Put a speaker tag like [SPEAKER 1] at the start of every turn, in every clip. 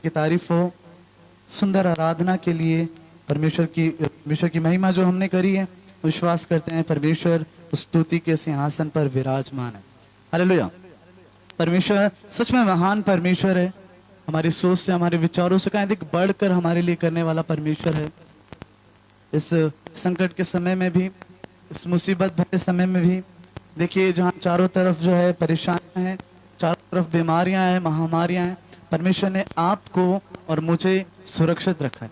[SPEAKER 1] की तारीफ हो, सुंदर आराधना के लिए परमेश्वर की महिमा जो हमने करी है, विश्वास करते हैं परमेश्वर स्तुति के सिंहासन पर विराजमान है। हालेलुया। परमेश्वर सच में महान परमेश्वर है। हमारी सोच से, हमारे विचारों से कहीं अधिक बढ़कर हमारे लिए करने वाला परमेश्वर है। इस संकट के समय में भी, इस मुसीबत भरे समय में भी देखिए, जहाँ चारों तरफ जो है परेशानियां हैं, चारों तरफ बीमारियां हैं, महामारियां हैं, परमेश्वर ने आपको और मुझे सुरक्षित रखा है।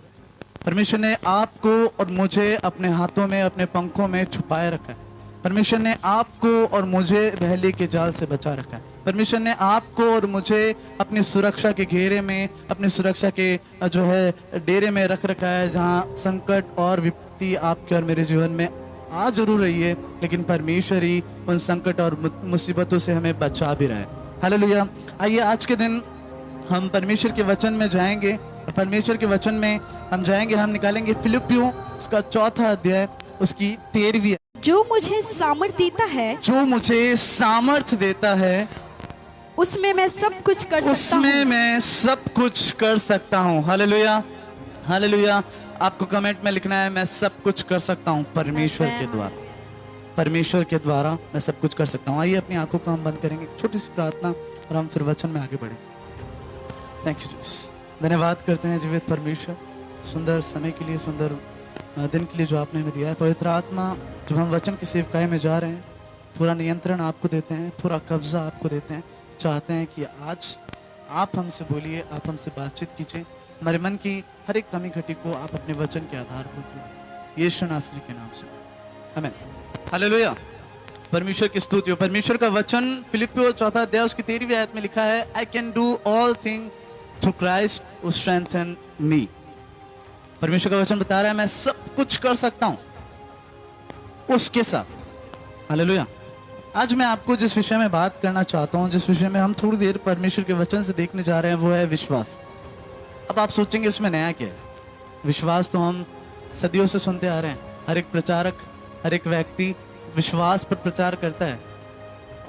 [SPEAKER 1] परमेश्वर ने आपको और मुझे अपने हाथों में, अपने पंखों में छुपाए रखा है। परमेश्वर ने आपको और मुझे बहले के जाल से बचा रखा है। परमेश्वर ने आपको और मुझे अपनी सुरक्षा के घेरे में, अपनी सुरक्षा के जो है डेरे में रख रखा है, जहाँ संकट और विपत्ति आपके और मेरे जीवन में आ जरूर रही है, लेकिन परमेश्वर ही उन संकट और मुसीबतों से हमें बचा भी रहा है। हालेलुया। आइए आज के दिन हम परमेश्वर के वचन में जाएंगे, और परमेश्वर के वचन में हम जाएंगे, हम निकालेंगे फिलिपियों उसका 4 अध्याय, उसकी 13वीं।
[SPEAKER 2] जो मुझे सामर्थ देता है,
[SPEAKER 1] जो मुझे सामर्थ देता है,
[SPEAKER 2] उसमें मैं सब कुछ कर सकता हूँ।
[SPEAKER 1] उसमें मैं सब कुछ कर सकता हूँ। Hallelujah, hallelujah. आपको कमेंट में लिखना है, मैं सब कुछ कर सकता हूँ परमेश्वर के द्वारा। परमेश्वर के द्वारा मैं सब कुछ कर सकता हूँ। आइए अपनी आंखों को हम बंद करेंगे, छोटी सी प्रार्थना, और हम फिर वचन में आगे बढ़ेंगे। Thank you Jesus. धन्यवाद करते हैं जीवित परमेश्वर, सुंदर समय के लिए, सुंदर दिन के लिए जो आपने हमें दिया है। पवित्र आत्मा, जब हम वचन की सेवकाई में जा रहे हैं, पूरा नियंत्रण आपको देते हैं, पूरा कब्जा आपको देते हैं। चाहते हैं कि आज आप हमसे बोलिए, आप हमसे बातचीत कीजिए, हमारे मन की हर एक कमी घटी को आप अपने वचन के आधार पर यीशु नासरी के नाम से, आमीन। हालेलुया। परमेश्वर की स्तुति हो। परमेश्वर का वचन फिलिपियों 4 अध्याय उसकी 13वीं आयत में लिखा है, I can do all thing through Christ who strengthen me. परमेश्वर का वचन बता रहा है, मैं सब कुछ कर सकता हूं उसके साथ। हालेलुया। आज मैं आपको जिस विषय में बात करना चाहता हूं, जिस विषय में हम थोड़ी देर परमेश्वर के वचन से देखने जा रहे हैं, वो है विश्वास। अब आप सोचेंगे इसमें नया क्या है? विश्वास तो हम सदियों से सुनते आ रहे हैं। हर एक प्रचारक, हर एक व्यक्ति विश्वास पर प्रचार करता है,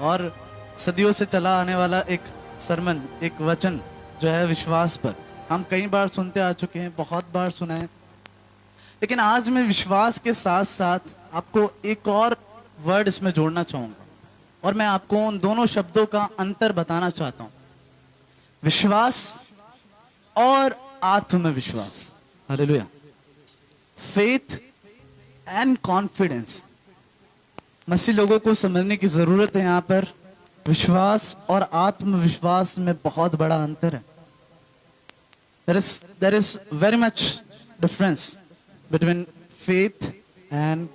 [SPEAKER 1] और सदियों से चला आने वाला एक सरमन, एक वचन जो है विश्वास पर, हम कई बार सुनते आ चुके हैं, बहुत बार सुना है। लेकिन आज मैं विश्वास के साथ साथ आपको एक और वर्ड इसमें जोड़ना चाहूंगा, और मैं आपको उन दोनों शब्दों का अंतर बताना चाहता हूं, विश्वास और आत्मविश्वास। हालेलुया। Faith and confidence. मसीह लोगों को समझने की जरूरत है यहाँ पर, विश्वास और आत्मविश्वास में बहुत बड़ा अंतर है। There is very much difference between faith and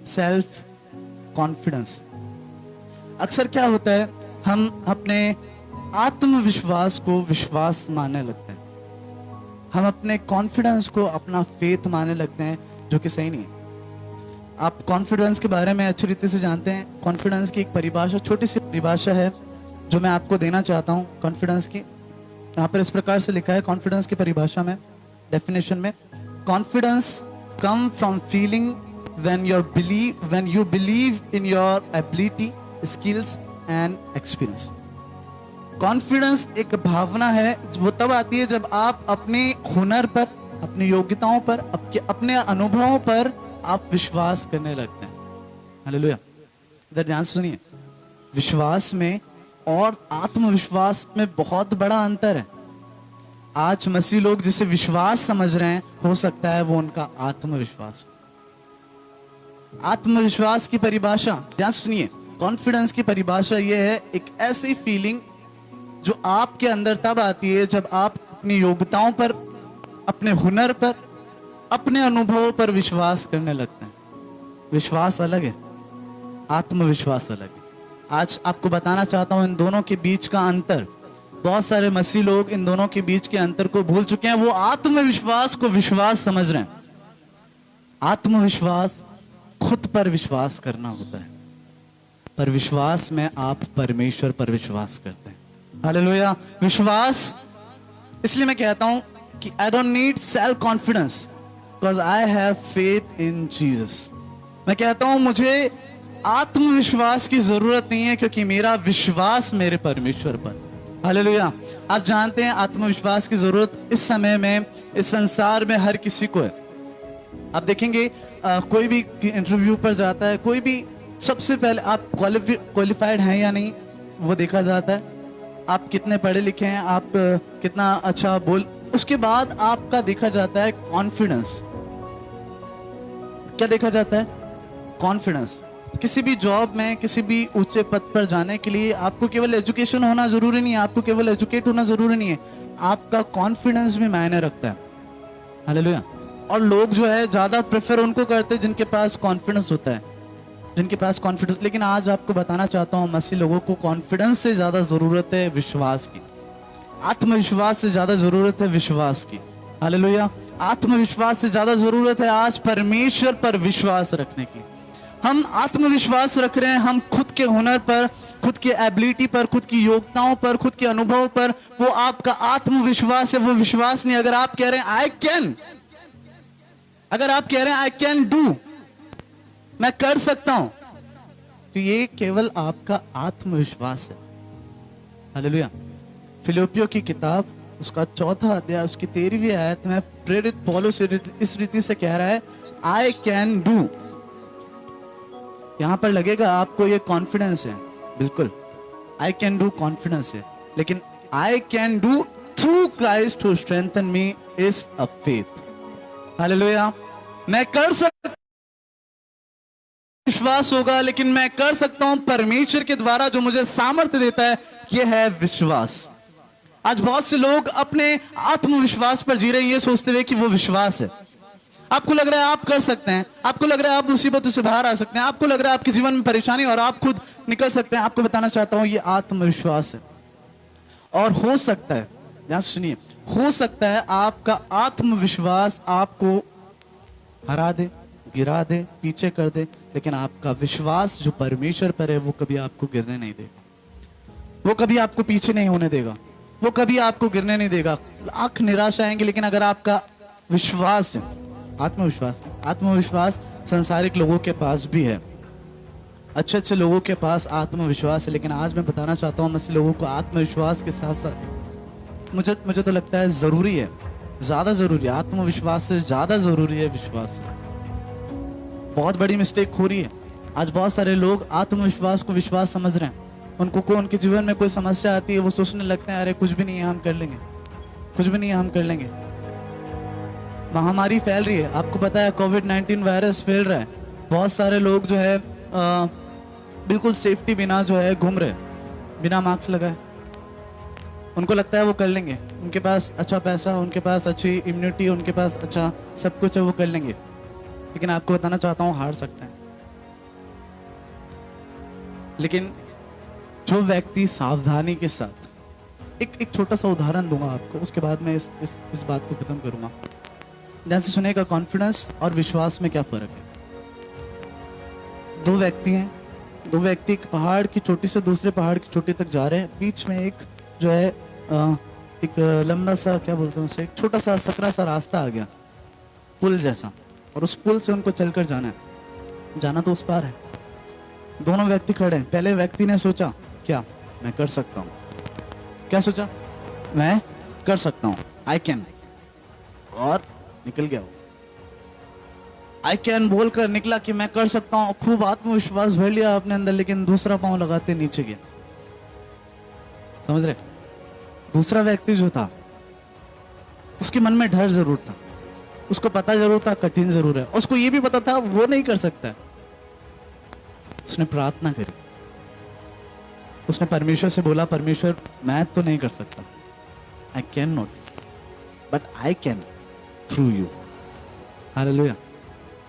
[SPEAKER 1] self confidence. अक्सर क्या होता है, हम अपने आत्मविश्वास को विश्वास मानने लगते हैं, हम अपने कॉन्फिडेंस को अपना फेथ मानने लगते हैं, जो कि सही नहीं है। आप कॉन्फिडेंस के बारे में अच्छी रीति से जानते हैं। कॉन्फिडेंस की एक परिभाषा, छोटी सी परिभाषा है जो मैं आपको देना चाहता हूं कॉन्फिडेंस की। यहाँ पर इस प्रकार से लिखा है कॉन्फिडेंस की परिभाषा में, डेफिनेशन में, confidence come from feeling when you believe in your ability, skills and experience. Confidence एक भावना है, वो तब आती है जब आप अपने हुनर पर, अपनी योग्यताओं पर, अपने अनुभवों पर आप विश्वास करने लगते हैं। हालेलुया। इधर ध्यान से सुनिए, विश्वास में और आत्मविश्वास में बहुत बड़ा अंतर है। आज मसीह लोग जिसे विश्वास समझ रहे हैं, हो सकता है वो उनका आत्मविश्वास। आत्मविश्वास की परिभाषा ध्यान सुनिए, कॉन्फिडेंस की परिभाषा यह है, एक ऐसी फीलिंग जो आपके अंदर तब आती है जब आप अपनी योग्यताओं पर, अपने हुनर पर, अपने अनुभवों पर विश्वास करने लगते हैं। विश्वास अलग है, आत्मविश्वास अलग है। आज आपको बताना चाहता हूं इन दोनों के बीच का अंतर। बहुत सारे मसीह लोग इन दोनों के बीच के अंतर को भूल चुके हैं। वो आत्मविश्वास को विश्वास समझ रहे हैं। आत्मविश्वास खुद पर विश्वास करना होता है, पर विश्वास में आप परमेश्वर पर विश्वास करते हैं। हालेलुया। विश्वास, इसलिए मैं कहता हूं कि I don't need self confidence because I have faith in Jesus. मैं कहता हूं मुझे आत्मविश्वास की जरूरत नहीं है, क्योंकि मेरा विश्वास मेरे परमेश्वर पर। हालेलुया। आप जानते हैं आत्मविश्वास की जरूरत इस समय में, इस संसार में हर किसी को है। आप देखेंगे कोई भी इंटरव्यू पर जाता है, कोई भी, सबसे पहले आप क्वालिफाइड हैं या नहीं वो देखा जाता है। आप कितने पढ़े लिखे हैं, आप कितना अच्छा बोल, उसके बाद आपका देखा जाता है कॉन्फिडेंस। क्या देखा जाता है? कॉन्फिडेंस। किसी भी जॉब में, किसी भी ऊंचे पद पर जाने के लिए आपको केवल एजुकेशन होना जरूरी नहीं है, आपको केवल एजुकेट होना जरूरी नहीं है, आपका कॉन्फिडेंस भी मायने रखता है। हालेलुया। और लोग जो है ज्यादा प्रेफर उनको करते हैं जिनके पास कॉन्फिडेंस होता है, जिनके पास कॉन्फिडेंस। लेकिन आज आपको बताना चाहता हूं, मसीह लोगों को कॉन्फिडेंस से ज्यादा जरूरत है विश्वास की। आत्मविश्वास से ज्यादा जरूरत है विश्वास की। हालेलुया। आत्मविश्वास से ज्यादा जरूरत है आज परमेश्वर पर विश्वास रखने की। हम आत्मविश्वास रख रहे हैं, हम खुद के हुनर पर, खुद की एबिलिटी पर, खुद की योग्यताओं पर, खुद के अनुभव पर। वो आपका आत्मविश्वास है, वो विश्वास नहीं। अगर आप कह रहे हैं आई कैन, अगर आप कह रहे हैं आई कैन डू, मैं कर सकता हूं, तो ये केवल आपका आत्मविश्वास है। हालेलुया। फिलिप्पियों की किताब उसका 4वां अध्याय उसकी 13वीं आयत में प्रेरित पौलुस इस रीति से कह रहा है, आई कैन डू। यहां पर लगेगा आपको ये कॉन्फिडेंस है, बिल्कुल आई कैन डू कॉन्फिडेंस है, लेकिन आई can do through Christ who strengthen me is a faith. Hallelujah. मैं कर सकता, विश्वास होगा, लेकिन मैं कर सकता हूं परमेश्वर के द्वारा जो मुझे सामर्थ्य देता है, यह है विश्वास। आज बहुत से लोग अपने आत्मविश्वास पर जी रहे हैं, ये सोचते हुए कि वो विश्वास है। आपको लग रहा है आप कर सकते हैं, आपको लग रहा है आप मुसीबतों से बाहर आ सकते हैं, आपको लग रहा है आपके जीवन में परेशानी और आप खुद निकल सकते हैं। आपको बताना चाहता हूं ये आत्मविश्वास है। और हो सकता है, यहां सुनिए, हो सकता है आपका आत्मविश्वास आपको हरा दे, गिरा दे, पीछे कर दे, लेकिन आपका विश्वास जो परमेश्वर पर है वो कभी आपको गिरने नहीं देगा, वो कभी आपको पीछे नहीं होने देगा, वो कभी आपको गिरने नहीं देगा। लाख निराशा आएंगे, लेकिन अगर आपका विश्वास है, आत्मविश्वास संसारिक लोगों के पास भी है, अच्छे अच्छे लोगों के पास आत्मविश्वास है, लेकिन आज मैं बताना चाहता हूं मसीह लोगों को आत्मविश्वास के साथ साथ मुझे तो लगता है जरूरी है, ज्यादा जरूरी है, आत्मविश्वास से ज्यादा जरूरी है विश्वास। बहुत बड़ी मिस्टेक हो रही है आज। बहुत सारे लोग आत्मविश्वास को विश्वास समझ रहे हैं। उनको उनके जीवन में कोई समस्या आती है, वो सोचने लगते हैं अरे कुछ भी नहीं है, हम कर लेंगे, कुछ भी नहीं है, हम कर लेंगे। महामारी फैल रही है, आपको पता है कोविड-19 वायरस फैल रहा है। बहुत सारे लोग जो है बिल्कुल सेफ्टी बिना जो है घूम रहे, बिना मास्क लगाए। उनको लगता है वो कर लेंगे, उनके पास अच्छा पैसा, उनके पास अच्छी इम्यूनिटी, उनके पास अच्छा सब कुछ है, वो कर लेंगे। लेकिन आपको बताना चाहता हूं हार सकते हैं। लेकिन जो व्यक्ति सावधानी के साथ, एक छोटा सा उदाहरण दूंगा आपको, उसके बाद मैं इस बात को खत्म करूंगा। ध्यान से सुनेगा, कॉन्फिडेंस और विश्वास में क्या फर्क है। दो व्यक्ति हैं, दो व्यक्ति एक पहाड़ की चोटी से दूसरे पहाड़ की चोटी तक जा रहे हैं। बीच में एक जो है एक लंबा सा, क्या बोलते हैं उसे, एक छोटा सा सकरा सा रास्ता आ गया, पुल जैसा, और उस पुल से उनको चलकर जाना है। जाना तो उस पार है। दोनों व्यक्ति खड़े हैं। पहले व्यक्ति ने सोचा क्या, मैं कर सकता हूँ। क्या सोचा? मैं कर सकता हूँ, आई कैन, और निकल गया वो। आई कैन बोलकर निकला कि मैं कर सकता हूँ, खूब आत्मविश्वास भर लिया अपने अंदर, लेकिन दूसरा पांव लगाते नीचे गया। समझ रहे? दूसरा व्यक्ति जो था उसके मन में डर जरूर था, उसको पता जरूर था कठिन जरूर है, उसको ये भी पता था वो नहीं कर सकता। उसने प्रार्थना करी, उसने परमेश्वर से बोला, परमेश्वर मैं तो नहीं कर सकता, आई can not, but I can through you. Hallelujah.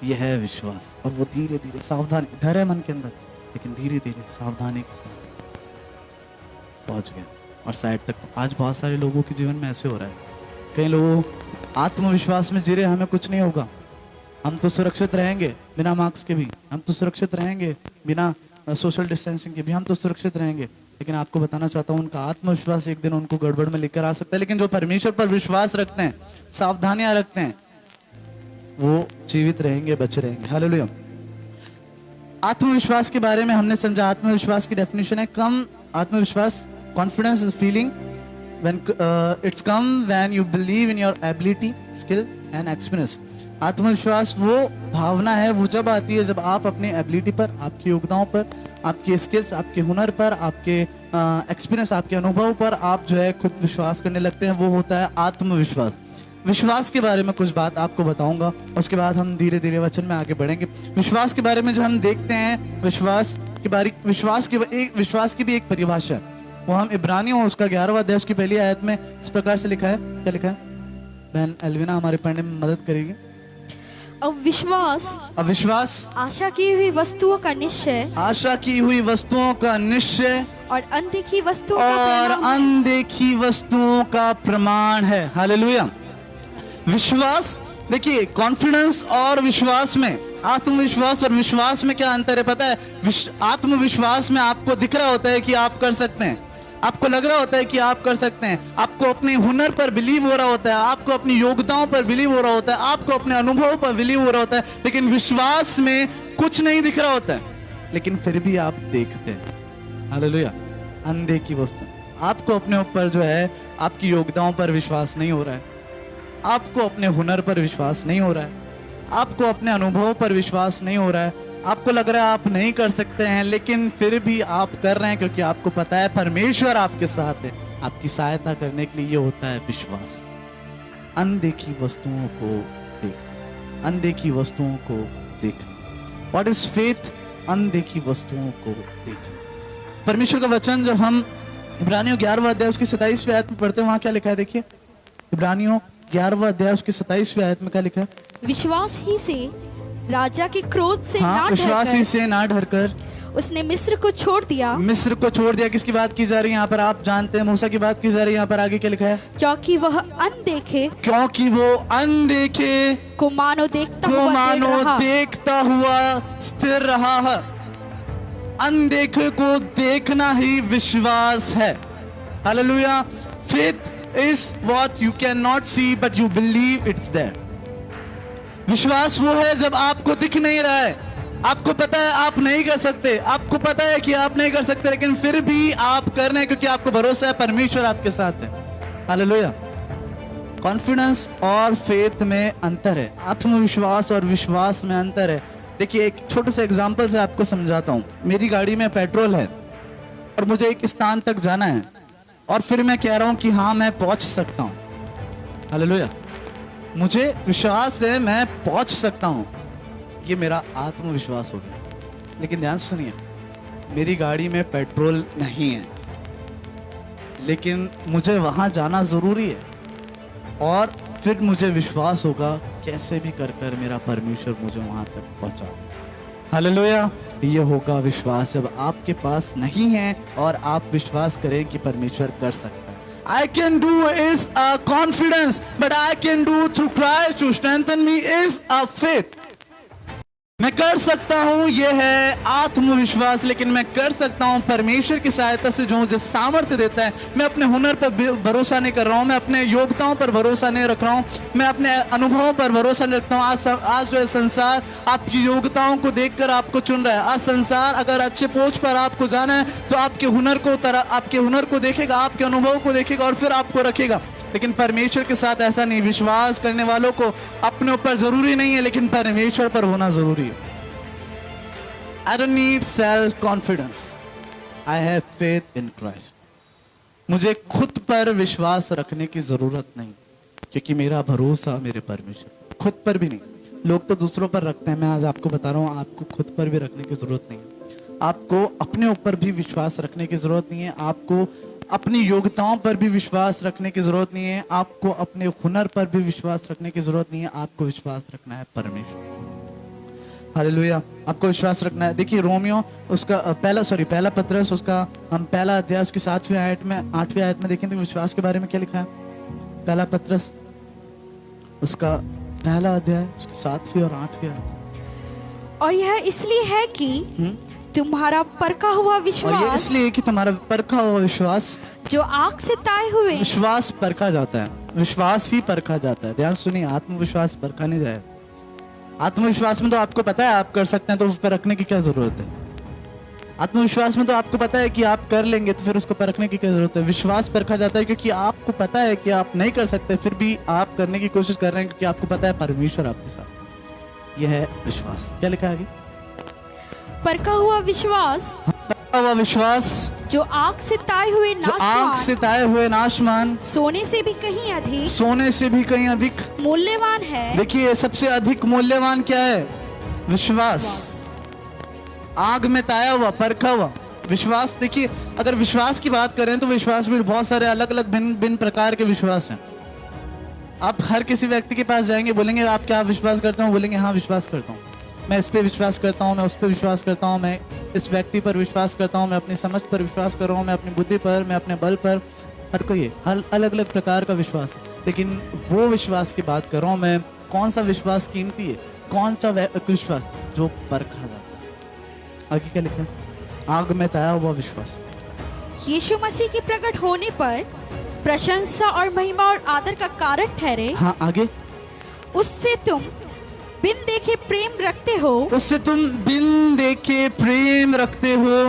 [SPEAKER 1] यह है विश्वास। और वो धीरे धीरे, सावधानी, डर है मन के अंदर, लेकिन धीरे धीरे सावधानी के साथ पहुंच गए और साइड तक। आज बहुत सारे लोगों के जीवन में ऐसे हो रहा है। कई लोग आत्मविश्वास में जी रहे, हमें कुछ नहीं होगा, हम तो सुरक्षित रहेंगे बिना मास्क के भी, हम तो सुरक्षित रहेंगे बिना सोशल डिस्टेंसिंग के भी, हम तो सुरक्षित रहेंगे। लेकिन आपको बताना चाहता हूं उनका आत्मविश्वास एक दिन उनको गड़बड़ में लेकर आ सकता है। लेकिन जो परमेश्वर पर विश्वास रखते हैं, सावधानियां रखते हैं, वो जीवित रहेंगे, बचे रहेंगे। हालेलुया। आत्मविश्वास के बारे में हमने समझा। आत्मविश्वास की डेफिनेशन है कम आत्मविश्वास, confidence is feeling it's come when you believe in your ability, skill and experience. आत्मविश्वास वो भावना है, वो जब आती है जब आप अपने एबिलिटी पर, आपकी योग्यताओं पर, आपके स्किल्स, आपके हुनर पर, आपके एक्सपीरियंस, आपके अनुभव पर आप जो है खुद विश्वास करने लगते हैं। वो होता है आत्मविश्वास। विश्वास के बारे में कुछ बात आपको बताऊंगा, उसके बाद हम धीरे धीरे वचन में आगे बढ़ेंगे। विश्वास के बारे में जो हम देखते हैं, विश्वास की भी एक परिभाषा है, वो हम इब्रानियों उसका 11वां अध्याय उसकी पहली आयत में इस प्रकार से लिखा है। क्या लिखा है? बहन एल्विना हमारे पढ़ने में मदद करेगी। अविश्वास
[SPEAKER 2] आशा की हुई वस्तुओं का निश्चय,
[SPEAKER 1] आशा की हुई वस्तुओं का निश्चय
[SPEAKER 2] और अनदेखी वस्तुओं
[SPEAKER 1] का प्रमाण है। हालेलुया। विश्वास, देखिए कॉन्फिडेंस और विश्वास में, आत्मविश्वास और विश्वास में क्या अंतर है पता है? आत्मविश्वास में आपको दिख रहा होता है कि आप कर सकते हैं, आपको लग रहा होता है कि आप कर सकते हैं, आपको अपने हुनर पर बिलीव हो रहा होता है, आपको अपनी योग्यताओं पर बिलीव हो रहा होता है, आपको अपने अनुभव पर बिलीव हो रहा होता है, लेकिन विश्वास में कुछ नहीं दिख रहा होता है, लेकिन फिर भी आप देखते हैं। हालेलुया। अनदेखी वस्तु, आपको अपने ऊपर जो है आपकी योग्यताओं पर विश्वास नहीं हो रहा है, आपको अपने हुनर पर विश्वास नहीं हो रहा है, आपको अपने अनुभव पर विश्वास नहीं हो रहा है, आपको लग रहा है आप नहीं कर सकते हैं, लेकिन फिर भी आप कर रहे हैं क्योंकि आपको पता है परमेश्वर आपके साथ है। आपकी सहायता करने के लिए ये होता है विश्वास। अनदेखी वस्तुओं को देख, अनदेखी वस्तुओं को देख। What is faith? अनदेखी वस्तुओं को देख। परमेश्वर का वचन जब हम इब्रानियों 11वां अध्याय उसकी 27वीं आयत में पढ़ते हैं, वहां क्या लिखा है? देखिए इब्रानियों 11वां अध्याय उसकी 27वीं आयत में क्या लिखा है?
[SPEAKER 2] विश्वास ही से राजा के क्रोध से
[SPEAKER 1] विश्वास ही से ना डरकर
[SPEAKER 2] उसने मिस्र को छोड़ दिया।
[SPEAKER 1] मिस्र को छोड़ दिया। किसकी बात की जा रही है यहाँ पर? आप जानते हैं मूसा की बात की जा रही है। यहाँ पर आगे क्या लिखा है?
[SPEAKER 2] क्योंकि वो अनदेखे को मानो
[SPEAKER 1] देखता हुआ स्थिर रहा है। अनदेखे को देखना ही विश्वास है। Hallelujah. Faith is what you can not see but you believe it's there. विश्वास वो है जब आपको दिख नहीं रहा है, आपको पता है आप नहीं कर सकते, आपको पता है कि आप नहीं कर सकते, लेकिन फिर भी आप कर रहे हैं क्योंकि आपको भरोसा है परमेश्वर आपके साथ है। हालेलुया। कॉन्फिडेंस और फेथ में अंतर है, आत्मविश्वास और विश्वास में अंतर है। देखिए एक छोटे से एग्जांपल से आपको समझाता हूं। मेरी गाड़ी में पेट्रोल है और मुझे एक स्थान तक जाना है और फिर मैं कह रहा हूं कि हाँ मैं पहुंच सकता हूं। हालेलुया। मुझे विश्वास है मैं पहुंच सकता हूं, ये मेरा आत्मविश्वास हो गया। लेकिन ध्यान सुनिए, मेरी गाड़ी में पेट्रोल नहीं है, लेकिन मुझे वहां जाना जरूरी है और फिर मुझे विश्वास होगा कैसे भी कर कर मेरा परमेश्वर मुझे वहां तक पहुंचा। हालेलुया। ये होगा विश्वास जब आपके पास नहीं है और आप विश्वास करें कि परमेश्वर कर सकता है। I can do is a confidence, but I can do through Christ who strengthen me is a faith. मैं कर सकता हूं, यह है आत्मविश्वास। लेकिन मैं कर सकता हूं परमेश्वर की सहायता से जो मुझे सामर्थ्य देता है। मैं अपने हुनर पर भरोसा नहीं कर रहा हूं, मैं अपने योग्यताओं पर भरोसा नहीं रख रहा हूं, मैं अपने अनुभवों पर भरोसा नहीं रखता हूं। आज जो है संसार आपकी योग्यताओं को देखकर आपको चुन रहा है। आज संसार अगर अच्छे पोस्ट पर आपको जाना है तो आपके हुनर को देखेगा, आपके अनुभव को देखेगा और फिर आपको रखेगा। लेकिन परमेश्वर के साथ ऐसा नहीं। विश्वास करने वालों को अपने ऊपर जरूरी नहीं है, लेकिन परमेश्वर पर होना जरूरी है। I don't need self confidence. I have faith in Christ. मुझे खुद पर विश्वास रखने की जरूरत नहीं, क्योंकि मेरा भरोसा मेरे परमेश्वर। खुद पर भी नहीं, लोग तो दूसरों पर रखते हैं। मैं आज आपको बता रहा हूँ, आपको खुद पर भी रखने की जरूरत नहीं है। आपको अपने ऊपर भी विश्वास रखने की जरूरत नहीं है। आपको अपनी योग्यताओं पर भी विश्वास रखने की जरूरत नहीं है। आपको अपने हुनर पर भी विश्वास रखने की जरूरत नहीं है। आपको विश्वास रखना है परमेश्वर। हालेलुया। आपको विश्वास रखना है। देखिए रोमियो उसका पहला पत्रस उसका हम पहला अध्याय उसकी 8वीं आयत में देखेंगे विश्वास के बारे में क्या लिखा है। पहला पत्रस उसका पहला अध्याय उसकी 7वीं और 8वीं आयत।
[SPEAKER 2] और यह इसलिए है कि तुम्हारा परखा हुआ विश्वास,
[SPEAKER 1] और ये इसलिए कि तुम्हारा परखा हुआ विश्वास
[SPEAKER 2] जो आग से ताए हुए
[SPEAKER 1] विश्वास परखा जाता है। विश्वास ही परखा जाता है। ध्यान सुनिए, आत्मविश्वास परखा नहीं जाए। आत्मविश्वास में तो आपको पता है आप कर सकते हैं, तो उस पर रखने की क्या जरूरत है। आत्मविश्वास में तो आपको पता है कि आप कर लेंगे, तो फिर उसको परखने की क्या जरूरत है। विश्वास परखा जाता है क्योंकि आपको पता है कि आप नहीं कर सकते, फिर भी आप करने की कोशिश कर रहे हैं क्योंकि आपको पता है परमेश्वर आपके साथ। यह है विश्वास। क्या लिखा है आगे?
[SPEAKER 2] परखा हुआ विश्वास
[SPEAKER 1] वह विश्वास
[SPEAKER 2] जो आग से ताए हुए
[SPEAKER 1] जो आग से ताए हुए नाशमान,
[SPEAKER 2] सोने से भी कहीं अधिक,
[SPEAKER 1] सोने से भी कहीं अधिक
[SPEAKER 2] मूल्यवान है।
[SPEAKER 1] देखिए सबसे अधिक मूल्यवान क्या है? विश्वास। आग में ताया हुआ, परखा हुआ विश्वास। देखिए अगर विश्वास की बात करें तो विश्वास भी बहुत सारे अलग अलग भिन्न भिन्न प्रकार के विश्वास हैं। आप हर किसी व्यक्ति के पास जाएंगे, बोलेंगे आप क्या विश्वास करते हो? बोलेंगे हाँ विश्वास करता हूँ, मैं इस पे विश्वास करता हूँ, मैं उस पे विश्वास करता हूँ, मैं इस व्यक्ति पर विश्वास करता हूँ, मैं अपनी समझ पर विश्वास कर रहा हूँ, मैं अपनी बुद्धि पर, मैं अपने बल पर। हर कोई अलग अलग प्रकार का विश्वास है। लेकिन वो विश्वास की बात कर रहा हूँ मैं, कौन सा विश्वास कीमती है, कौन सा विश्वास जो परखा जाता है। आगे क्या लिखा है? आग में ताया हुआ विश्वास।
[SPEAKER 2] यीशु मसीह के प्रकट होने पर प्रशंसा और महिमा और आदर का कारण ठहरे।
[SPEAKER 1] हाँ आगे।
[SPEAKER 2] उससे तुम बिन देखे प्रेम रखते हो,
[SPEAKER 1] उससे तुम बिन देखे प्रेम रखते हो,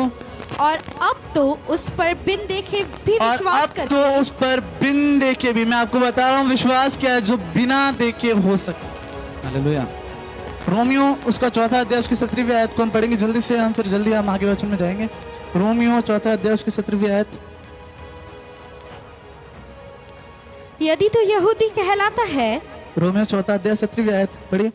[SPEAKER 2] और अब तो उस पर बिन देखे भी
[SPEAKER 1] और
[SPEAKER 2] विश्वास
[SPEAKER 1] अब
[SPEAKER 2] करते
[SPEAKER 1] तो उस पर बिन देखे भी। मैं आपको बता रहा हूँ विश्वास क्या है, जो बिना देखे हो सकता। हालेलुया। रोमियो उसका 4 अध्याय उसकी 17वीं आयत को हम पढ़ेंगे जल्दी से, हम फिर जल्दी हम आगे वचन में जाएंगे। रोमियो 4 अध्याय उसकी 17वीं आयत।
[SPEAKER 2] यदि तो यहूदी कहलाता है,
[SPEAKER 1] रोमियो 4 अध्याय 17वीं आयत पढ़िए।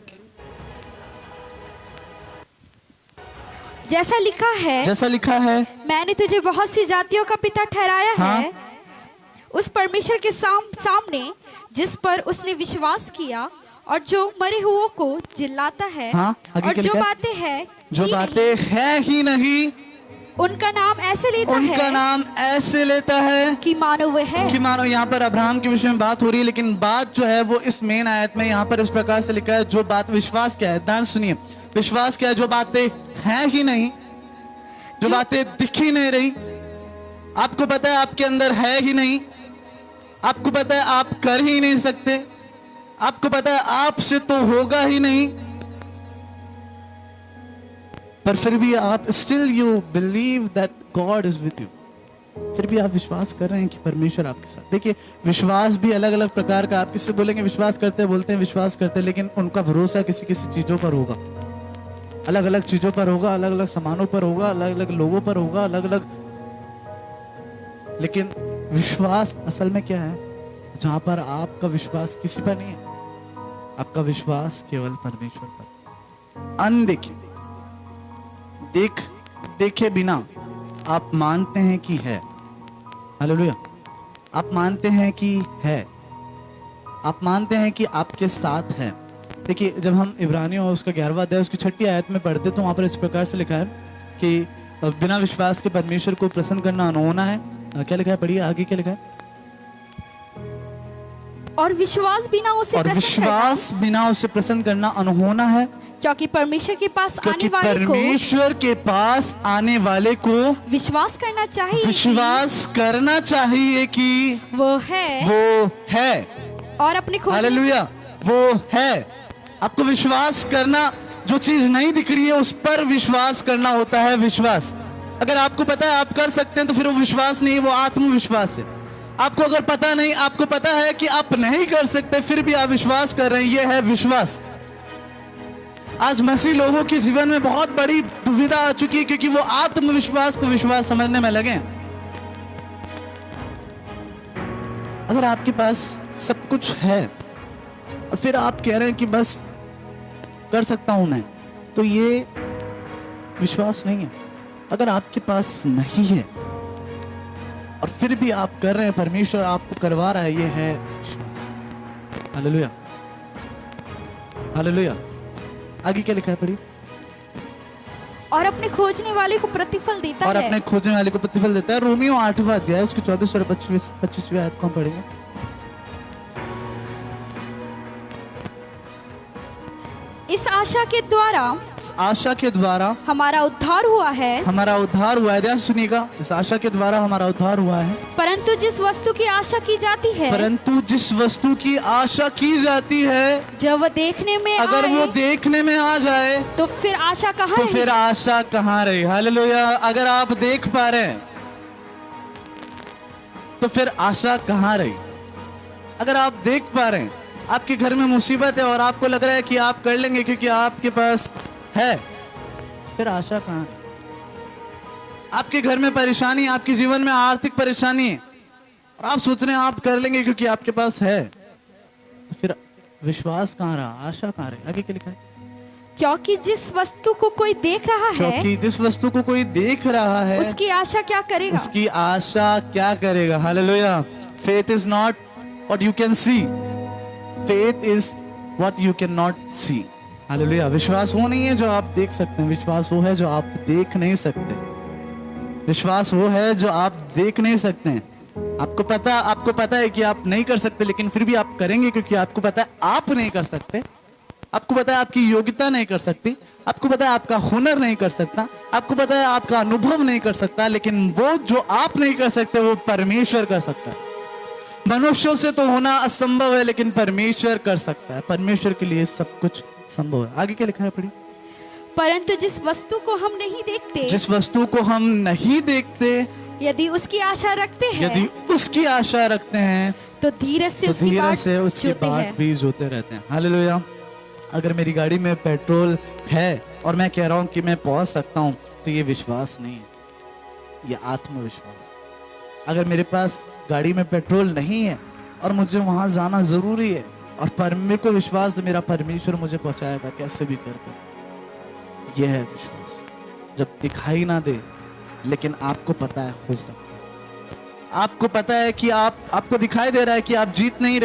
[SPEAKER 2] जैसा लिखा है,
[SPEAKER 1] जैसा लिखा है,
[SPEAKER 2] मैंने तुझे बहुत सी जातियों का पिता ठहराया
[SPEAKER 1] हाँ?
[SPEAKER 2] है। उस परमेश्वर के सामने जिस पर उसने विश्वास किया और जो मरे हुओं को जिलाता है,
[SPEAKER 1] हाँ? आगे
[SPEAKER 2] और
[SPEAKER 1] क्या
[SPEAKER 2] जो
[SPEAKER 1] लिखा है?
[SPEAKER 2] बातें हैं
[SPEAKER 1] जो
[SPEAKER 2] ही
[SPEAKER 1] बातें है ही नहीं,
[SPEAKER 2] नहीं, उनका नाम ऐसे लेता
[SPEAKER 1] उनका
[SPEAKER 2] है
[SPEAKER 1] नाम ऐसे लेता है
[SPEAKER 2] कि मानो वह है।
[SPEAKER 1] कि मानो। यहाँ पर अब्राहम के विषय में बात हो रही है, लेकिन बात जो है वो इस मेन आयत में यहाँ पर इस प्रकार से लिखा है। जो बात, विश्वास क्या है, ध्यान सुनिए। विश्वास क्या है? जो बातें हैं ही नहीं, जो बातें दिख ही नहीं रही, आपको पता है आपके अंदर है ही नहीं, आपको पता है आप कर ही नहीं सकते, आपको पता है आपसे तो होगा ही नहीं, पर फिर भी आप still you believe that God is with you. फिर भी आप विश्वास कर रहे हैं कि परमेश्वर आपके साथ। देखिए विश्वास भी अलग अलग प्रकार का। आप किससे बोलेंगे विश्वास करते हैं, बोलते हैं विश्वास करते हैं, लेकिन उनका भरोसा किसी किसी चीजों पर होगा, अलग अलग चीजों पर होगा, अलग अलग सामानों पर होगा, अलग अलग लोगों पर होगा, अलग अलग। लेकिन विश्वास असल में क्या है? जहां पर आपका विश्वास किसी पर नहीं है, आपका विश्वास केवल परमेश्वर पर। अनदेखे, देखे बिना आप मानते हैं कि है। हालेलुया। आप मानते हैं कि है, आप मानते हैं कि आपके साथ है। देखिए जब हम इब्रानियों उसका 11वां अध्याय उसकी 6ठी आयत में पढ़ते तो वहां पर इस प्रकार से लिखा है कि बिना विश्वास के परमेश्वर को प्रसन्न करना अनहोना है। क्या लिखा है? पढ़िए आगे क्या लिखा है?
[SPEAKER 2] और विश्वास बिना उसे
[SPEAKER 1] और विश्वास बिना उसे प्रसन्न करना अनहोना है,
[SPEAKER 2] क्योंकि परमेश्वर के पास
[SPEAKER 1] क्योंकि
[SPEAKER 2] आने वाले को
[SPEAKER 1] परमेश्वर के पास आने वाले को
[SPEAKER 2] विश्वास करना चाहिए,
[SPEAKER 1] विश्वास करना चाहिए कि
[SPEAKER 2] वो है,
[SPEAKER 1] वो है।
[SPEAKER 2] और अपने खोजने,
[SPEAKER 1] हालेलुया, वो है। आपको विश्वास करना, जो चीज नहीं दिख रही है उस पर विश्वास करना होता है विश्वास। अगर आपको पता है आप कर सकते हैं तो फिर वो विश्वास नहीं, वो आत्मविश्वास है। आपको अगर पता नहीं, आपको पता है कि आप नहीं कर सकते, फिर भी आप विश्वास कर रहे हैं, ये है विश्वास। आज मसीह लोगों के जीवन में बहुत बड़ी दुविधा आ चुकी है क्योंकि वो आत्मविश्वास को विश्वास समझने में लगे हैं। अगर आपके पास सब कुछ है और फिर आप कह रहे हैं कि बस कर सकता हूं मैं, तो ये विश्वास नहीं है। अगर आपके पास नहीं है और फिर भी आप कर रहे हैं, परमेश्वर आपको करवा रहा है, ये है विश्वास। Hallelujah, hallelujah. आगे क्या लिखा है? पढ़िए।
[SPEAKER 2] और अपने खोजने वाले को प्रतिफल देता
[SPEAKER 1] और
[SPEAKER 2] है,
[SPEAKER 1] अपने खोजने वाले को प्रतिफल देता है। रोमियो 8वां अध्याय उसकी 24 और 25वीं आयत को हम पढ़ेंगे।
[SPEAKER 2] इस आशा के द्वारा
[SPEAKER 1] इस आशा के द्वारा
[SPEAKER 2] हमारा उद्धार हुआ है,
[SPEAKER 1] हमारा उद्धार हुआ है। ध्यान से सुनिएगा, इस आशा के द्वारा हमारा उद्धार हुआ है।
[SPEAKER 2] परंतु जिस वस्तु की आशा की जाती है,
[SPEAKER 1] परंतु जिस वस्तु की आशा की जाती है,
[SPEAKER 2] जब वह देखने में
[SPEAKER 1] अगर
[SPEAKER 2] आए,
[SPEAKER 1] वो देखने में आ जाए
[SPEAKER 2] तो फिर आशा कहाँ
[SPEAKER 1] तो
[SPEAKER 2] रही?
[SPEAKER 1] फिर आशा कहाँ रही? हालेलुया। अगर आप देख पा रहे हैं तो फिर आशा कहाँ रही? अगर आप देख पा रहे हैं, आपके घर में मुसीबत है और आपको लग रहा है कि आप कर लेंगे क्योंकि आपके पास है, फिर आशा कहाँ रही? आपके घर में परेशानी, आपके जीवन में आर्थिक परेशानी है और आप सोच रहे हैं आप कर लेंगे क्योंकि आपके पास है, तो फिर विश्वास कहाँ रहा? आशा कहाँ रही? आगे क्या लिखा है?
[SPEAKER 2] क्योंकि जिस वस्तु को कोई देख रहा है,
[SPEAKER 1] क्योंकि जिस वस्तु को कोई देख रहा है,
[SPEAKER 2] उसकी आशा क्या करेगा?
[SPEAKER 1] उसकी आशा क्या करेगा? Hallelujah. Faith is not what you can see, faith is what you can not see. Hallelujah. विश्वास वो नहीं है जो आप देख सकते हैं, विश्वास वो है जो आप देख नहीं सकते। विश्वास वो है जो आप देख नहीं सकते हैं। आपको पता है कि आप नहीं कर सकते, लेकिन फिर भी आप करेंगे क्योंकि आपको पता है आप नहीं कर सकते। आपको पता है आपकी योग्यता नहीं कर सकती, आपको पता है आपका हुनर नहीं कर सकता, आपको पता है आपका अनुभव नहीं कर सकता, लेकिन वो जो आप नहीं कर सकते वो परमेश्वर कर सकता है। मनुष्यों से तो होना असंभव है, लेकिन परमेश्वर कर सकता है। परमेश्वर के लिए सब कुछ संभव है। आगे क्या लिखा है? पढ़ी।
[SPEAKER 2] परंतु जिस वस्तु को हम नहीं देखते,
[SPEAKER 1] जिस वस्तु को हम नहीं देखते,
[SPEAKER 2] यदि उसकी आशा रखते हैं,
[SPEAKER 1] यदि उसकी आशा रखते हैं,
[SPEAKER 2] तो धीरज से
[SPEAKER 1] तो
[SPEAKER 2] उसकी
[SPEAKER 1] धीरज
[SPEAKER 2] बाट
[SPEAKER 1] से उसकी
[SPEAKER 2] जोते
[SPEAKER 1] बाट
[SPEAKER 2] हैं।
[SPEAKER 1] भी जोते रहते हैं। हालेलुया। अगर मेरी गाड़ी में पेट्रोल है और मैं कह रहा हूं कि मैं पहुंच सकता हूं, तो ये विश्वास नहीं है, ये आत्मविश्वास। अगर मेरे पास गाड़ी में पेट्रोल नहीं है और मुझे वहां जाना जरूरी है और मेरे को विश्वास है मेरा परमेश्वर मुझे पहुंचाएगा कैसे भी करके, यह है विश्वास। जब दिखाई ना दे लेकिन आपको पता है हो सकता है, आपको पता है कि आपको दिखाई दे रहा है कि आप जीत नहीं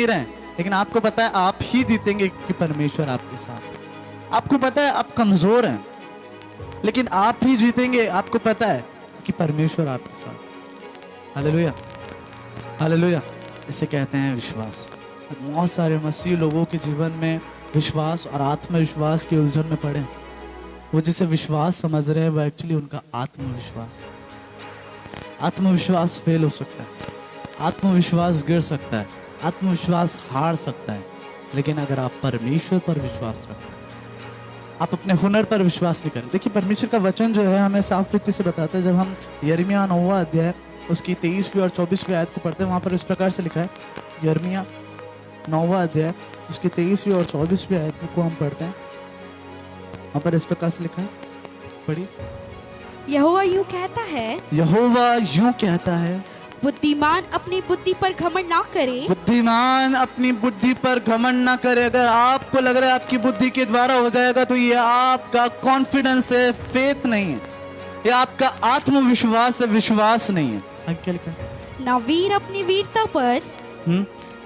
[SPEAKER 1] रहे हैं, लेकिन आपको पता है आप ही जीतेंगे कि परमेश्वर आपके साथ है। आपको पता है आप कमजोर हैं, लेकिन आप ही जीतेंगे, आपको पता है कि परमेश्वर आपके साथ। हालेलुया। हालेलुया। इसे कहते हैं विश्वास। बहुत सारे मसीह लोगों के जीवन में विश्वास और आत्मविश्वास की उलझन में पड़े। वो जिसे विश्वास समझ रहे हैं वो एक्चुअली उनका आत्मविश्वास। आत्मविश्वास फेल हो सकता है, आत्मविश्वास गिर सकता है, आत्मविश्वास हार सकता है, लेकिन अगर आप परमेश्वर पर विश्वास रखें, आप अपने हुनर पर विश्वास नहीं करें। देखिए परमेश्वर का वचन जो है हमें साफ रीति से बताता है। जब हम यिर्मयाह 9वां अध्याय उसकी 23वीं और 24वीं आयत को पढ़ते हैं, वहां पर इस प्रकार से लिखा है। यिर्मयाह 9वां अध्याय उसकी 23वीं और 24वीं आयत को हम पढ़ते हैं, वहां पर इस प्रकार से लिखा है। पढ़ी।
[SPEAKER 2] यहोवा यूं कहता है,
[SPEAKER 1] यहोवा यूं कहता है,
[SPEAKER 2] बुद्धिमान अपनी बुद्धि पर घमंड ना करे।
[SPEAKER 1] बुद्धिमान अपनी बुद्धि पर घमंड ना करे। अगर आपको लग रहा है आपकी बुद्धि के द्वारा हो जाएगा, तो ये आपका कॉन्फिडेंस है, फेथ नहीं है, ये आपका आत्मविश्वास है, विश्वास नहीं है। आगे क्या लिखा है?
[SPEAKER 2] ना वीर अपनी वीरता पर,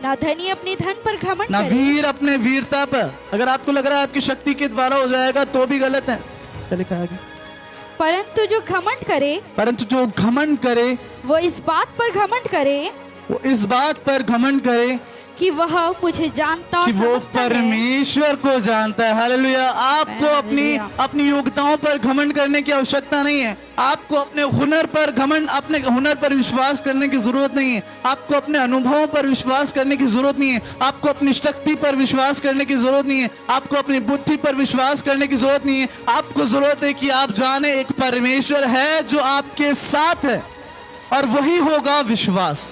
[SPEAKER 2] ना धनी अपने धन पर घमंड
[SPEAKER 1] ना
[SPEAKER 2] करे।
[SPEAKER 1] वीर अपने वीरता पर। अगर आपको लग रहा है आपकी शक्ति के द्वारा हो जाएगा तो भी गलत है। क्या लिखा है आगे?
[SPEAKER 2] परंतु जो घमंड करे,
[SPEAKER 1] परंतु जो घमंड करे,
[SPEAKER 2] वो इस बात पर घमंड करे
[SPEAKER 1] वो इस बात पर घमंड करे
[SPEAKER 2] कि वह मुझे जानता
[SPEAKER 1] कि
[SPEAKER 2] और
[SPEAKER 1] वो
[SPEAKER 2] समझता है।
[SPEAKER 1] परमेश्वर को जानता है। हालेलुया। आपको अपनी योग्यताओं पर घमंड करने की आवश्यकता नहीं है। आपको अपने हुनर पर घमंड, अपने हुनर पर विश्वास करने की जरूरत नहीं है। आपको अपने अनुभवों पर विश्वास करने की जरूरत नहीं है। आपको अपनी शक्ति पर विश्वास करने की जरूरत नहीं है। आपको अपनी बुद्धि पर विश्वास करने की जरूरत नहीं है। आपको जरूरत है कि आप जाने एक परमेश्वर है जो आपके साथ है, और वही होगा विश्वास।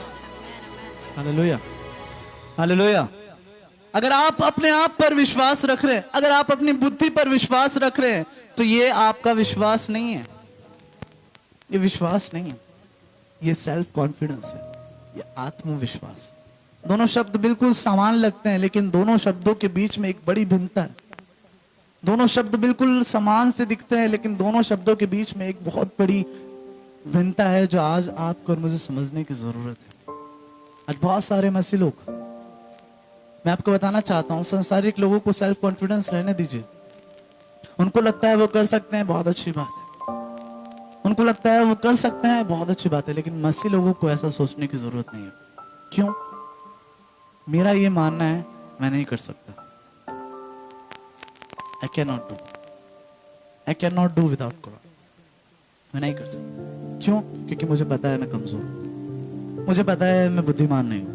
[SPEAKER 1] हालेलुया। हालेलुया। अगर आप अपने आप पर विश्वास रख रहे हैं, अगर आप अपनी बुद्धि पर विश्वास रख रहे हैं, तो ये आपका विश्वास नहीं है, ये विश्वास नहीं है, ये सेल्फ कॉन्फिडेंस है, ये आत्मविश्वास। दोनों शब्द बिल्कुल समान लगते हैं, लेकिन दोनों शब्दों के बीच में एक बड़ी भिन्नता है। दोनों शब्द बिल्कुल समान से दिखते हैं, लेकिन दोनों शब्दों के बीच में एक बहुत बड़ी भिन्नता है जो आज आपको और मुझे समझने की जरूरत है। आज बहुत सारे मसीह लोग, मैं आपको बताना चाहता हूं, संसारिक लोगों को सेल्फ कॉन्फिडेंस रहने दीजिए। उनको लगता है वो कर सकते हैं, बहुत अच्छी बात है। उनको लगता है वो कर सकते हैं, बहुत अच्छी बात है, लेकिन मसीह लोगों को ऐसा सोचने की जरूरत नहीं है। क्यों? मेरा ये मानना है मैं नहीं कर सकता, आई can not do. I can not do without God, मैं नहीं कर सकता। क्यों? क्योंकि मुझे पता है मैं कमजोर हूं, मुझे पता है मैं बुद्धिमान नहीं हूं,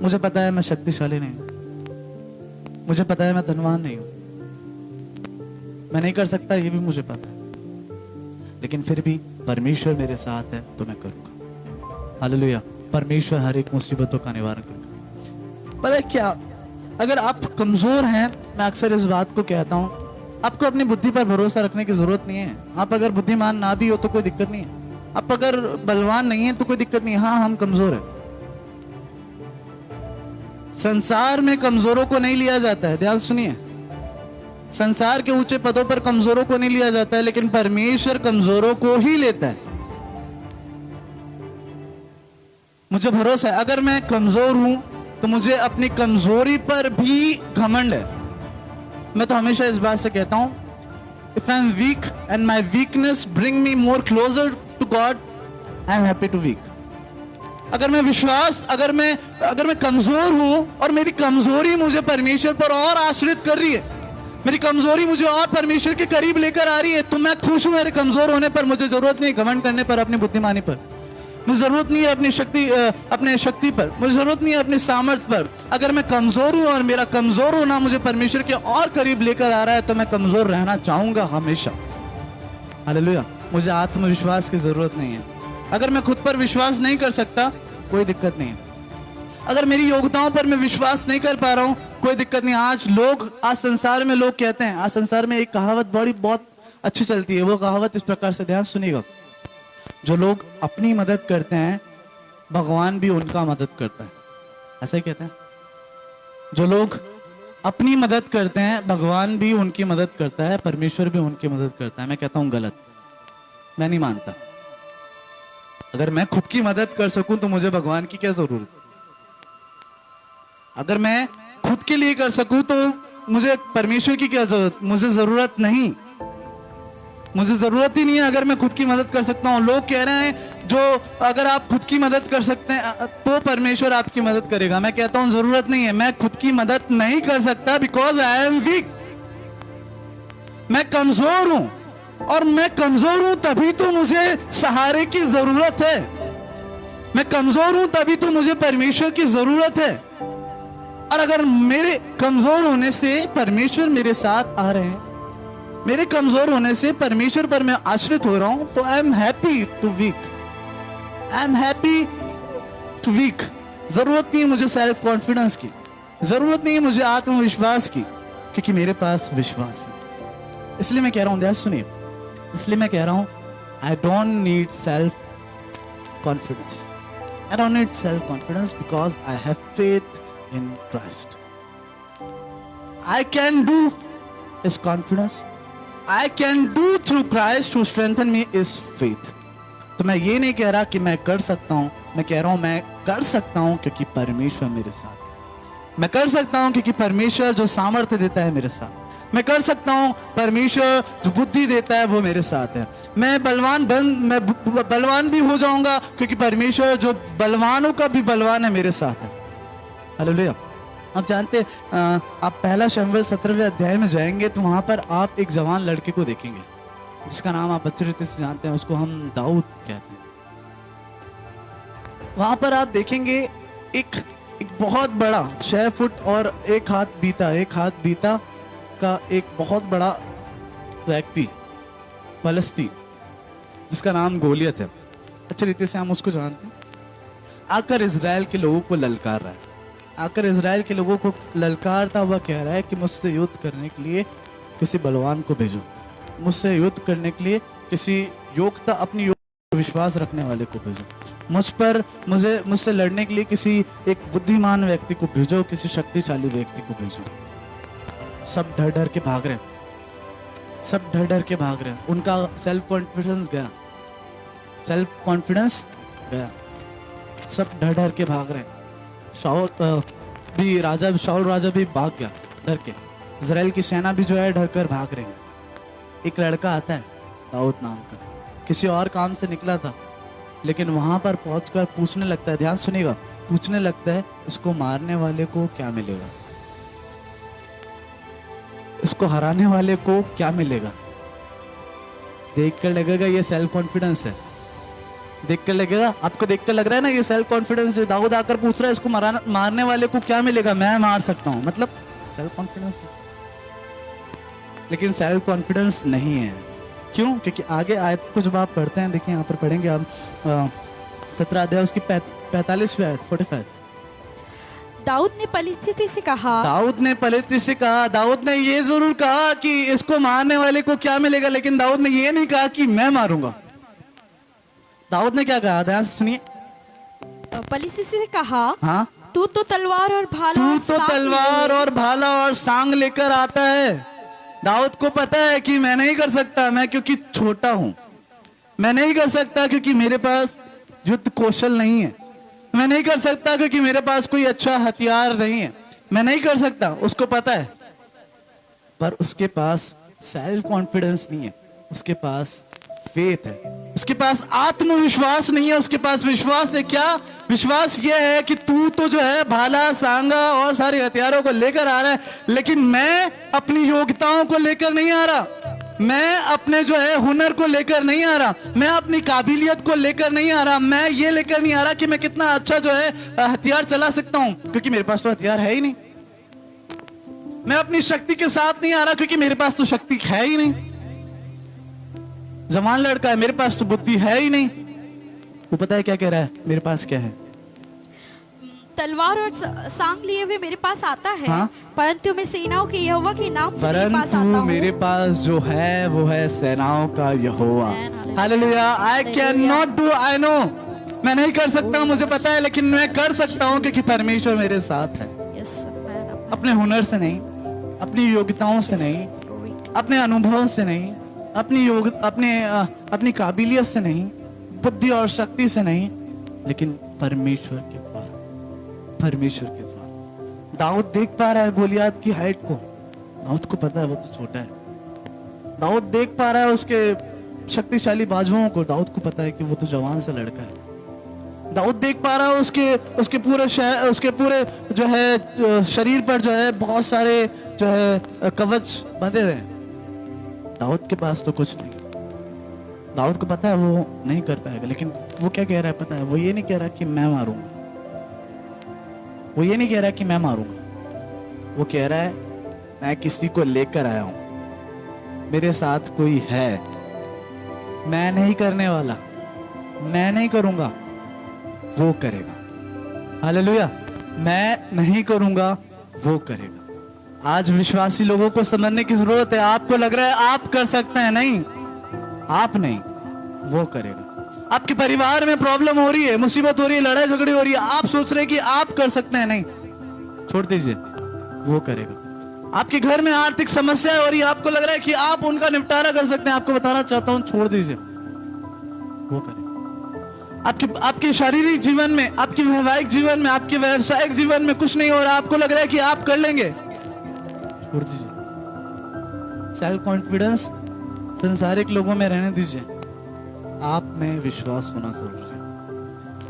[SPEAKER 1] मुझे पता है मैं शक्तिशाली नहीं हूं, मुझे पता है मैं धनवान नहीं हूं, मैं नहीं कर सकता, ये भी मुझे पता है, लेकिन फिर भी परमेश्वर मेरे साथ है तो मैं करूंगा। हालेलुया। परमेश्वर हर एक मुसीबतों का निवारण करेगा। पता है क्या, अगर आप कमजोर हैं, मैं अक्सर इस बात को कहता हूं, आपको अपनी बुद्धि पर भरोसा रखने की जरूरत नहीं है। आप अगर बुद्धिमान ना भी हो तो कोई दिक्कत नहीं है, आप अगर बलवान नहीं है तो कोई दिक्कत नहीं है। हाँ, हम कमजोर हैं। संसार में कमजोरों को नहीं लिया जाता है, ध्यान सुनिए, संसार के ऊंचे पदों पर कमजोरों को नहीं लिया जाता है, लेकिन परमेश्वर कमजोरों को ही लेता है। मुझे भरोसा है, अगर मैं कमजोर हूं तो मुझे अपनी कमजोरी पर भी घमंड है। मैं तो हमेशा इस बात से कहता हूं, if I am weak and my weakness bring me more closer to God, I am happy to weak. अगर मैं कमजोर हूं और मेरी कमजोरी मुझे परमेश्वर पर और आश्रित कर रही है, मेरी कमजोरी मुझे और परमेश्वर के करीब लेकर आ रही है, तो मैं खुश हूं मेरे कमजोर होने पर। मुझे जरूरत नहीं घमंड करने पर, अपनी बुद्धिमानी पर, मुझे जरूरत नहीं है अपने शक्ति पर, मुझे जरूरत नहीं है अपनी सामर्थ्य पर। अगर मैं कमजोर हूं और मेरा कमजोर होना मुझे परमेश्वर के और करीब लेकर आ रहा है, तो मैं कमजोर रहना चाहूंगा हमेशा। हालेलुया। मुझे आत्मविश्वास की जरूरत नहीं है। अगर मैं खुद पर विश्वास नहीं कर सकता, कोई दिक्कत नहीं है। अगर मेरी योग्यताओं पर मैं विश्वास नहीं कर पा रहा हूं, कोई दिक्कत नहीं। आज संसार में लोग कहते हैं, आज संसार में एक कहावत बहुत अच्छी चलती है। वो कहावत इस प्रकार से, ध्यान सुनिएगा, जो लोग अपनी मदद करते हैं भगवान भी उनका मदद करता है। ऐसा ही कहते हैं, जो लोग अपनी मदद करते हैं भगवान भी उनकी मदद करता है, परमेश्वर भी उनकी मदद करता है। मैं कहता हूं गलत, मैं नहीं मानता। अगर मैं खुद की मदद कर सकूं तो मुझे भगवान की क्या जरूरत। अगर मैं खुद के लिए कर सकूं तो मुझे परमेश्वर की क्या जरूरत। मुझे जरूरत नहीं, मुझे जरूरत ही नहीं है। अगर मैं खुद की मदद कर सकता हूं, लोग कह रहे हैं जो अगर आप खुद की मदद कर सकते हैं तो परमेश्वर आपकी मदद करेगा। मैं कहता हूं जरूरत नहीं है, मैं खुद की मदद नहीं कर सकता, बिकॉज आई एम वीक। मैं कमजोर हूं, और मैं कमजोर हूं तभी तो मुझे सहारे की जरूरत है। मैं कमजोर हूं तभी तो मुझे परमेश्वर की जरूरत है। और अगर मेरे कमजोर होने से परमेश्वर मेरे साथ आ रहे हैं, मेरे कमजोर होने से परमेश्वर पर मैं आश्रित हो रहा हूं, तो I am happy to weak, I am happy to weak. जरूरत नहीं है मुझे सेल्फ कॉन्फिडेंस की, जरूरत नहीं है मुझे आत्मविश्वास की, क्योंकि मेरे पास विश्वास है। इसलिए मैं कह रहा हूं, ध्यान सुनिए, इसलिए मैं कह रहा हूं, I don't need self confidence, I don't need self confidence, because I have faith in Christ. I can do is confidence. I can do through Christ who strengthen me is faith. तो मैं ये नहीं कह रहा कि मैं कर सकता हूं, मैं कह रहा हूं मैं कर सकता हूं क्योंकि परमेश्वर मेरे साथ है। मैं कर सकता हूं क्योंकि परमेश्वर जो सामर्थ्य देता है मेरे साथ। मैं कर सकता हूं, परमेश्वर जो बुद्धि देता है वो मेरे साथ है। मैं बलवान भी हो जाऊंगा क्योंकि परमेश्वर जो बलवानों का भी बलवान है मेरे साथ है। हालेलुया। आप जानते आप पहला शमूएल 17वें अध्याय में जाएंगे तो वहां पर आप एक जवान लड़के को देखेंगे जिसका नाम आप अच्छी रीति से जानते हैं, उसको हम दाऊद कहते हैं। वहां पर आप देखेंगे एक बहुत बड़ा 6 फुट और 1 हाथ बीता का एक बहुत बड़ा व्यक्ति फलस्ती जिसका नाम गोलियत है। अच्छी रीति से हम उसको जानते हैं। आकर इजराइल के लोगों को ललकार रहा है, आकर इजराइल के लोगों को ललकारता हुआ कह रहा है कि मुझसे युद्ध करने के लिए किसी बलवान को भेजो, मुझसे युद्ध करने के लिए किसी योग्यता अपनी योग्यता विश्वास रखने वाले को भेजो, मुझसे लड़ने के लिए किसी एक बुद्धिमान व्यक्ति को भेजो, किसी शक्तिशाली व्यक्ति को भेजो। सब डर डर के भाग रहे हैं, सब डर डर के भाग रहे हैं। उनका सेल्फ कॉन्फिडेंस गया, सेल्फ कॉन्फिडेंस गया, सब डर डर के भाग रहे हैं। शाऊल राजा भी भाग गया डर के। इजराइल की सेना भी जो है डर कर भाग रही है। एक लड़का आता है दाऊद नाम का, किसी और काम से निकला था, लेकिन वहां पर पहुंचकर पूछने लगता है, ध्यान सुनिएगा, पूछने लगता है इसको मारने वाले को क्या मिलेगा, इसको हराने वाले को क्या मिलेगा। देख कर लगेगा ये सेल्फ कॉन्फिडेंस है, देख कर लगेगा, आपको देख कर लग रहा है ना ये सेल्फ कॉन्फिडेंस है। दाऊद आकर पूछ रहा है इसको मारने वाले को क्या मिलेगा, मैं मार सकता हूं, मतलब सेल्फ कॉन्फिडेंस है। लेकिन सेल्फ कॉन्फिडेंस नहीं है, क्यों? क्योंकि आगे आयत को जब आप पढ़ते हैं, देखिए यहाँ पर पढ़ेंगे आप 17 अध्याय उसकी 45वीं आयत 45।
[SPEAKER 2] दाऊद ने पलिश्ती से कहा,
[SPEAKER 1] दाऊद ने पलिश्ती से कहा, दाऊद ने ये जरूर कहा कि इसको मारने वाले को क्या मिलेगा, लेकिन दाऊद ने ये नहीं कहा कि मैं मारूंगा। दाऊद ने क्या कहा, ध्यान से सुनिए।
[SPEAKER 2] पलिश्ती से कहा,
[SPEAKER 1] हाँ,
[SPEAKER 2] तू तो तलवार और भाला
[SPEAKER 1] तू तो तलवार और भाला और सांग लेकर आता है। दाऊद को पता है कि मैं नहीं कर सकता, मैं क्योंकि छोटा हूं, मैं नहीं कर सकता क्योंकि मेरे पास युद्ध कौशल नहीं है, मैं नहीं कर सकता क्योंकि मेरे पास कोई अच्छा हथियार नहीं है, मैं नहीं कर सकता, उसको पता है। पर उसके पास सेल्फ कॉन्फिडेंस नहीं है, उसके पास फेथ है, उसके पास आत्मविश्वास नहीं है, उसके पास विश्वास है। क्या विश्वास? ये है कि तू तो जो है भाला सांगा और सारे हथियारों को लेकर आ रहा है, लेकिन मैं अपनी योग्यताओं को लेकर नहीं आ रहा, मैं अपने जो है हुनर को लेकर नहीं आ रहा, मैं अपनी काबिलियत को लेकर नहीं आ रहा, मैं ये लेकर नहीं आ रहा कि मैं कितना अच्छा जो है हथियार चला सकता हूं, क्योंकि मेरे पास तो हथियार है ही नहीं। मैं अपनी शक्ति के साथ नहीं आ रहा क्योंकि मेरे पास तो शक्ति है ही नहीं। जवान लड़का है, मेरे पास तो बुद्धि है ही नहीं। वो पता है क्या कह रहा है, मेरे पास क्या है?
[SPEAKER 2] तलवार और सांग लिए हुए मेरे पास आता है,
[SPEAKER 1] हाँ?
[SPEAKER 2] परंतु मैं सेनाओं के यहोवा के नाम से मेरे पास आता
[SPEAKER 1] परंतु
[SPEAKER 2] हूँ।
[SPEAKER 1] मेरे पास जो है वो है सेनाओं का यहोवा। Hallelujah. I can not do, I know, मैं नहीं कर सकता, मुझे पता है, लेकिन मैं कर सकता हूँ क्योंकि परमेश्वर मेरे साथ है।
[SPEAKER 2] Yes, man.
[SPEAKER 1] अपने हुनर से नहीं, अपनी योग्यताओं से नहीं, अपने अनुभव से नहीं, अपनी काबिलियत से नहीं, बुद्धि और शक्ति से नहीं, लेकिन परमेश्वर के द्वारा, परमेश्वर के द्वारा। दाऊद देख पा रहा है गोलियात की हाइट को, दाऊद को पता है वो तो छोटा है। दाऊद देख पा रहा है उसके शक्तिशाली बाजुओं को, दाऊद को पता है कि वो तो जवान सा लड़का है। दाऊद देख पा रहा है उसके पूरे जो है शरीर पर जो है बहुत सारे जो है कवच बंधे हुए हैं। दाऊद के पास तो कुछ नहीं, दाऊद को पता है वो नहीं कर पाएगा, लेकिन वो क्या कह रहा है पता है? वो ये नहीं कह रहा कि मैं मारूंगा, वो ये नहीं कह रहा कि मैं मारूंगा, वो कह रहा है मैं किसी को लेकर आया हूं, मेरे साथ कोई है, मैं नहीं करने वाला, मैं नहीं करूंगा, वो करेगा। हालेलुया। मैं नहीं करूंगा, वो करेगा। आज विश्वासी लोगों को समझने की जरूरत है। आपको लग रहा है आप कर सकते हैं, नहीं, आप नहीं, वो करेगा। आपके परिवार में प्रॉब्लम हो रही है, मुसीबत हो रही है, लड़ाई झगड़ी हो रही है, आप सोच रहे हैं कि आप कर सकते हैं, नहीं, छोड़ दीजिए, वो करेगा। आपके घर में आर्थिक समस्या हो रही है, आपको लग रहा है कि आप उनका निपटारा कर सकते हैं, आपको बताना चाहता हूं छोड़ दीजिए, वो करेगा। आपके शारीरिक जीवन में, आपके वैवाहिक जीवन में, आपके व्यवसायिक जीवन में कुछ नहीं हो रहा, आपको लग रहा है कि आप कर लेंगे, छोड़ दीजिए। सेल्फ कॉन्फिडेंस संसारिक लोगों में रहने दीजिए, आप में विश्वास होना जरूरी है।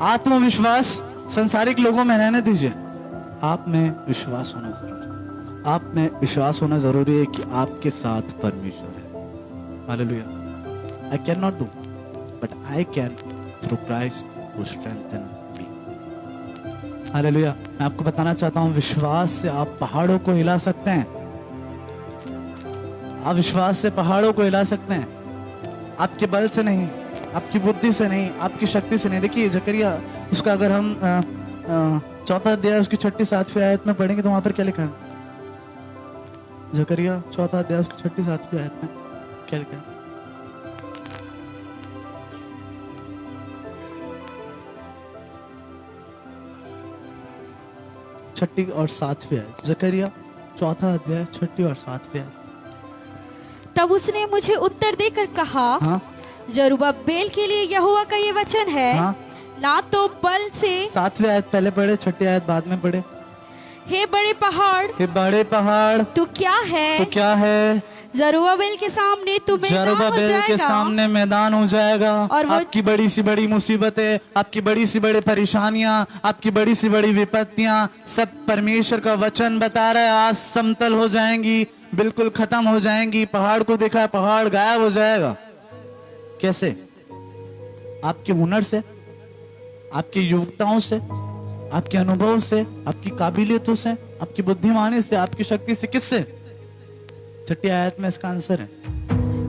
[SPEAKER 1] आत्मविश्वास संसारिक लोगों में रहने दीजिए, आप में विश्वास होना जरूरी है। आप में विश्वास होना जरूरी है कि आपके साथ परमेश्वर है। Hallelujah. I can not do but I can through Christ who strengthen me. Hallelujah. मैं आपको बताना चाहता हूं, विश्वास से आप पहाड़ों को हिला सकते हैं। आप विश्वास से पहाड़ों को हिला सकते हैं, आपके बल से नहीं, आपकी बुद्धि से नहीं, आपकी शक्ति से नहीं। देखिए जकरिया, उसका अगर हम 4 अध्याय उसकी 6-7वीं आयत में पढ़ेंगे तो वहां पर क्या लिखा है? जकरिया 4 अध्याय उसकी 6-7वीं आयत में क्या लिखा है? छठी और 7वीं आयत, जकरिया 4 अध्याय 6 और 7वीं आयत।
[SPEAKER 2] तब उसने मुझे उत्तर देकर कहा,
[SPEAKER 1] हाँ?
[SPEAKER 2] जरुब्बाबेल के लिए यहोवा का ये वचन है,
[SPEAKER 1] हाँ?
[SPEAKER 2] ना तो बल से,
[SPEAKER 1] 7वीं आयत पहले पढ़े, 6ठी आयत बाद में पढ़े।
[SPEAKER 2] हे बड़े पहाड़,
[SPEAKER 1] हे बड़े पहाड़,
[SPEAKER 2] तू क्या है?
[SPEAKER 1] तो क्या है?
[SPEAKER 2] जरुब्बाबेल के सामने तू मैदान हो
[SPEAKER 1] जरुब्बाबेल के
[SPEAKER 2] जाएगा।
[SPEAKER 1] सामने मैदान हो जाएगा।
[SPEAKER 2] और वो
[SPEAKER 1] आपकी बड़ी सी बड़ी मुसीबतें, आपकी बड़ी सी बड़ी परेशानियां, आपकी बड़ी सी बड़ी विपत्तियां, सब परमेश्वर का वचन बता रहा है आज समतल हो जाएंगी, बिल्कुल खत्म हो जाएंगी। पहाड़ को देखा है, पहाड़ गायब हो जाएगा। कैसे? आपके हुनर से, आपकी योग्यताओं से, आपके अनुभव से, आपकी काबिलियतों से, आपकी बुद्धिमानी से, आपकी शक्ति से। किससे? 6ठी आयत में इसका आंसर है।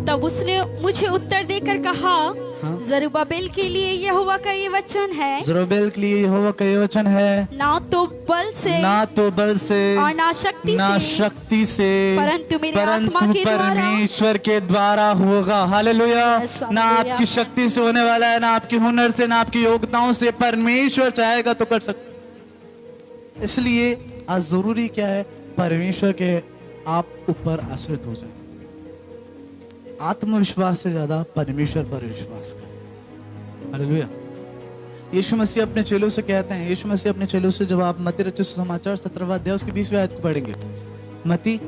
[SPEAKER 2] तब उसने मुझे उत्तर देकर कहा,
[SPEAKER 1] हाँ?
[SPEAKER 2] जरुब्बाबेल के लिए यहोवा का ये वचन है,
[SPEAKER 1] जरुब्बाबेल के लिए यहोवा का ये वचन है,
[SPEAKER 2] ना तो बल से,
[SPEAKER 1] ना तो बल से
[SPEAKER 2] और ना शक्ति
[SPEAKER 1] ना
[SPEAKER 2] से,
[SPEAKER 1] शक्ति से,
[SPEAKER 2] परंतु मेरे आत्मा के द्वारा,
[SPEAKER 1] परमेश्वर के द्वारा होगा। हालेलुया।
[SPEAKER 2] Yes,
[SPEAKER 1] ना
[SPEAKER 2] हालेलुया।
[SPEAKER 1] आपकी शक्ति से होने वाला है, ना आपकी हुनर से, ना आपकी योग्यताओं से। परमेश्वर चाहेगा तो कर सकते। इसलिए आज जरूरी क्या है? परमेश्वर के आप ऊपर आश्रित हो जाए। आत्मविश्वास से ज्यादा परमेश्वर पर विश्वास करें। हालेलुया। यीशु मसीह अपने चेलों से कहते हैं, यीशु मसीह अपने चेलों से, जब आप मत्ती रचित सुसमाचार 17वां अध्याय उसकी 20वीं आयत को पढ़ेंगे, मत्ती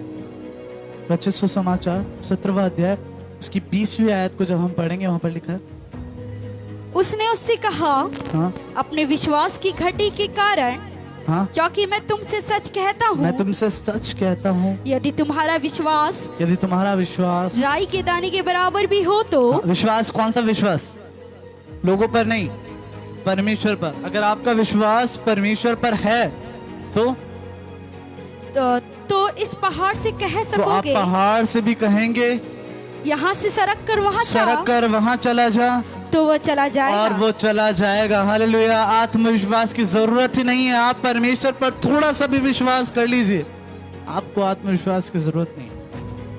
[SPEAKER 1] रचित सुसमाचार 17वां अध्याय उसकी 20वीं आयत को जब हम पढ़ेंगे, वहां पर लिखा है,
[SPEAKER 2] उसने उससे कहा,
[SPEAKER 1] हाँ
[SPEAKER 2] अपने विश्वास की घटी के कारण,
[SPEAKER 1] हाँ,
[SPEAKER 2] क्योंकि मैं तुमसे सच कहता हूँ,
[SPEAKER 1] मैं तुमसे सच कहता हूँ,
[SPEAKER 2] यदि तुम्हारा विश्वास
[SPEAKER 1] यदि तुम्हारा विश्वास
[SPEAKER 2] राई के दाने के बराबर भी हो तो,
[SPEAKER 1] विश्वास कौन सा विश्वास? लोगों पर नहीं, परमेश्वर पर। अगर आपका विश्वास परमेश्वर पर है
[SPEAKER 2] तो इस पहाड़ से कह
[SPEAKER 1] तो आप
[SPEAKER 2] सकोगे,
[SPEAKER 1] पहाड़ से भी कहेंगे,
[SPEAKER 2] यहाँ से सरक कर वहाँ जा,
[SPEAKER 1] सरक कर वहां चला जा,
[SPEAKER 2] तो वो चला जाएगा।
[SPEAKER 1] और वो चला जाएगा। हालेलुया। आत्मविश्वास की जरूरत ही नहीं है। आप परमेश्वर पर थोड़ा सा भी विश्वास कर लीजिए, आपको आत्मविश्वास की जरूरत नहीं।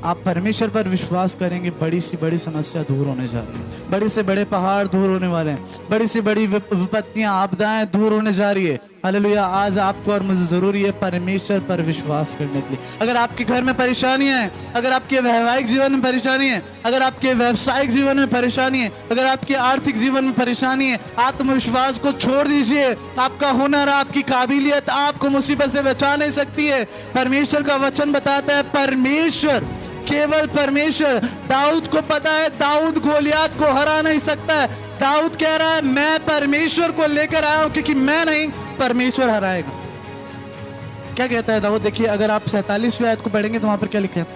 [SPEAKER 1] आप परमेश्वर पर विश्वास करेंगे, बड़ी सी बड़ी समस्या दूर होने जा रही है, बड़े से बड़े पहाड़ दूर होने वाले हैं, बड़ी से बड़ी विपत्तियां, आपदाएं दूर होने जा रही है। हालेलुया। आज आपको और मुझे जरूरी है परमेश्वर पर विश्वास करने के लिए। अगर आपके घर में परेशानियां हैं, अगर आपके वैवाहिक जीवन में परेशानी है, अगर आपके व्यवसायिक जीवन में परेशानी है, अगर आपके आर्थिक जीवन में परेशानी है, आत्मविश्वास को छोड़ दीजिए। आपका हुनर, आपकी काबिलियत आपको मुसीबत से बचा नहीं सकती है। परमेश्वर का वचन बताता है, परमेश्वर, केवल परमेश्वर। दाऊद को पता है, दाऊद गोलियात को हरा नहीं सकता है। दाऊद कह रहा है, मैं परमेश्वर को लेकर आया हूं, क्योंकि मैं नहीं, परमेश्वर हराएगा। क्या कहता है दाऊद? देखिए, अगर आप 47वीं आयत को पढ़ेंगे तो वहां पर क्या लिखा है?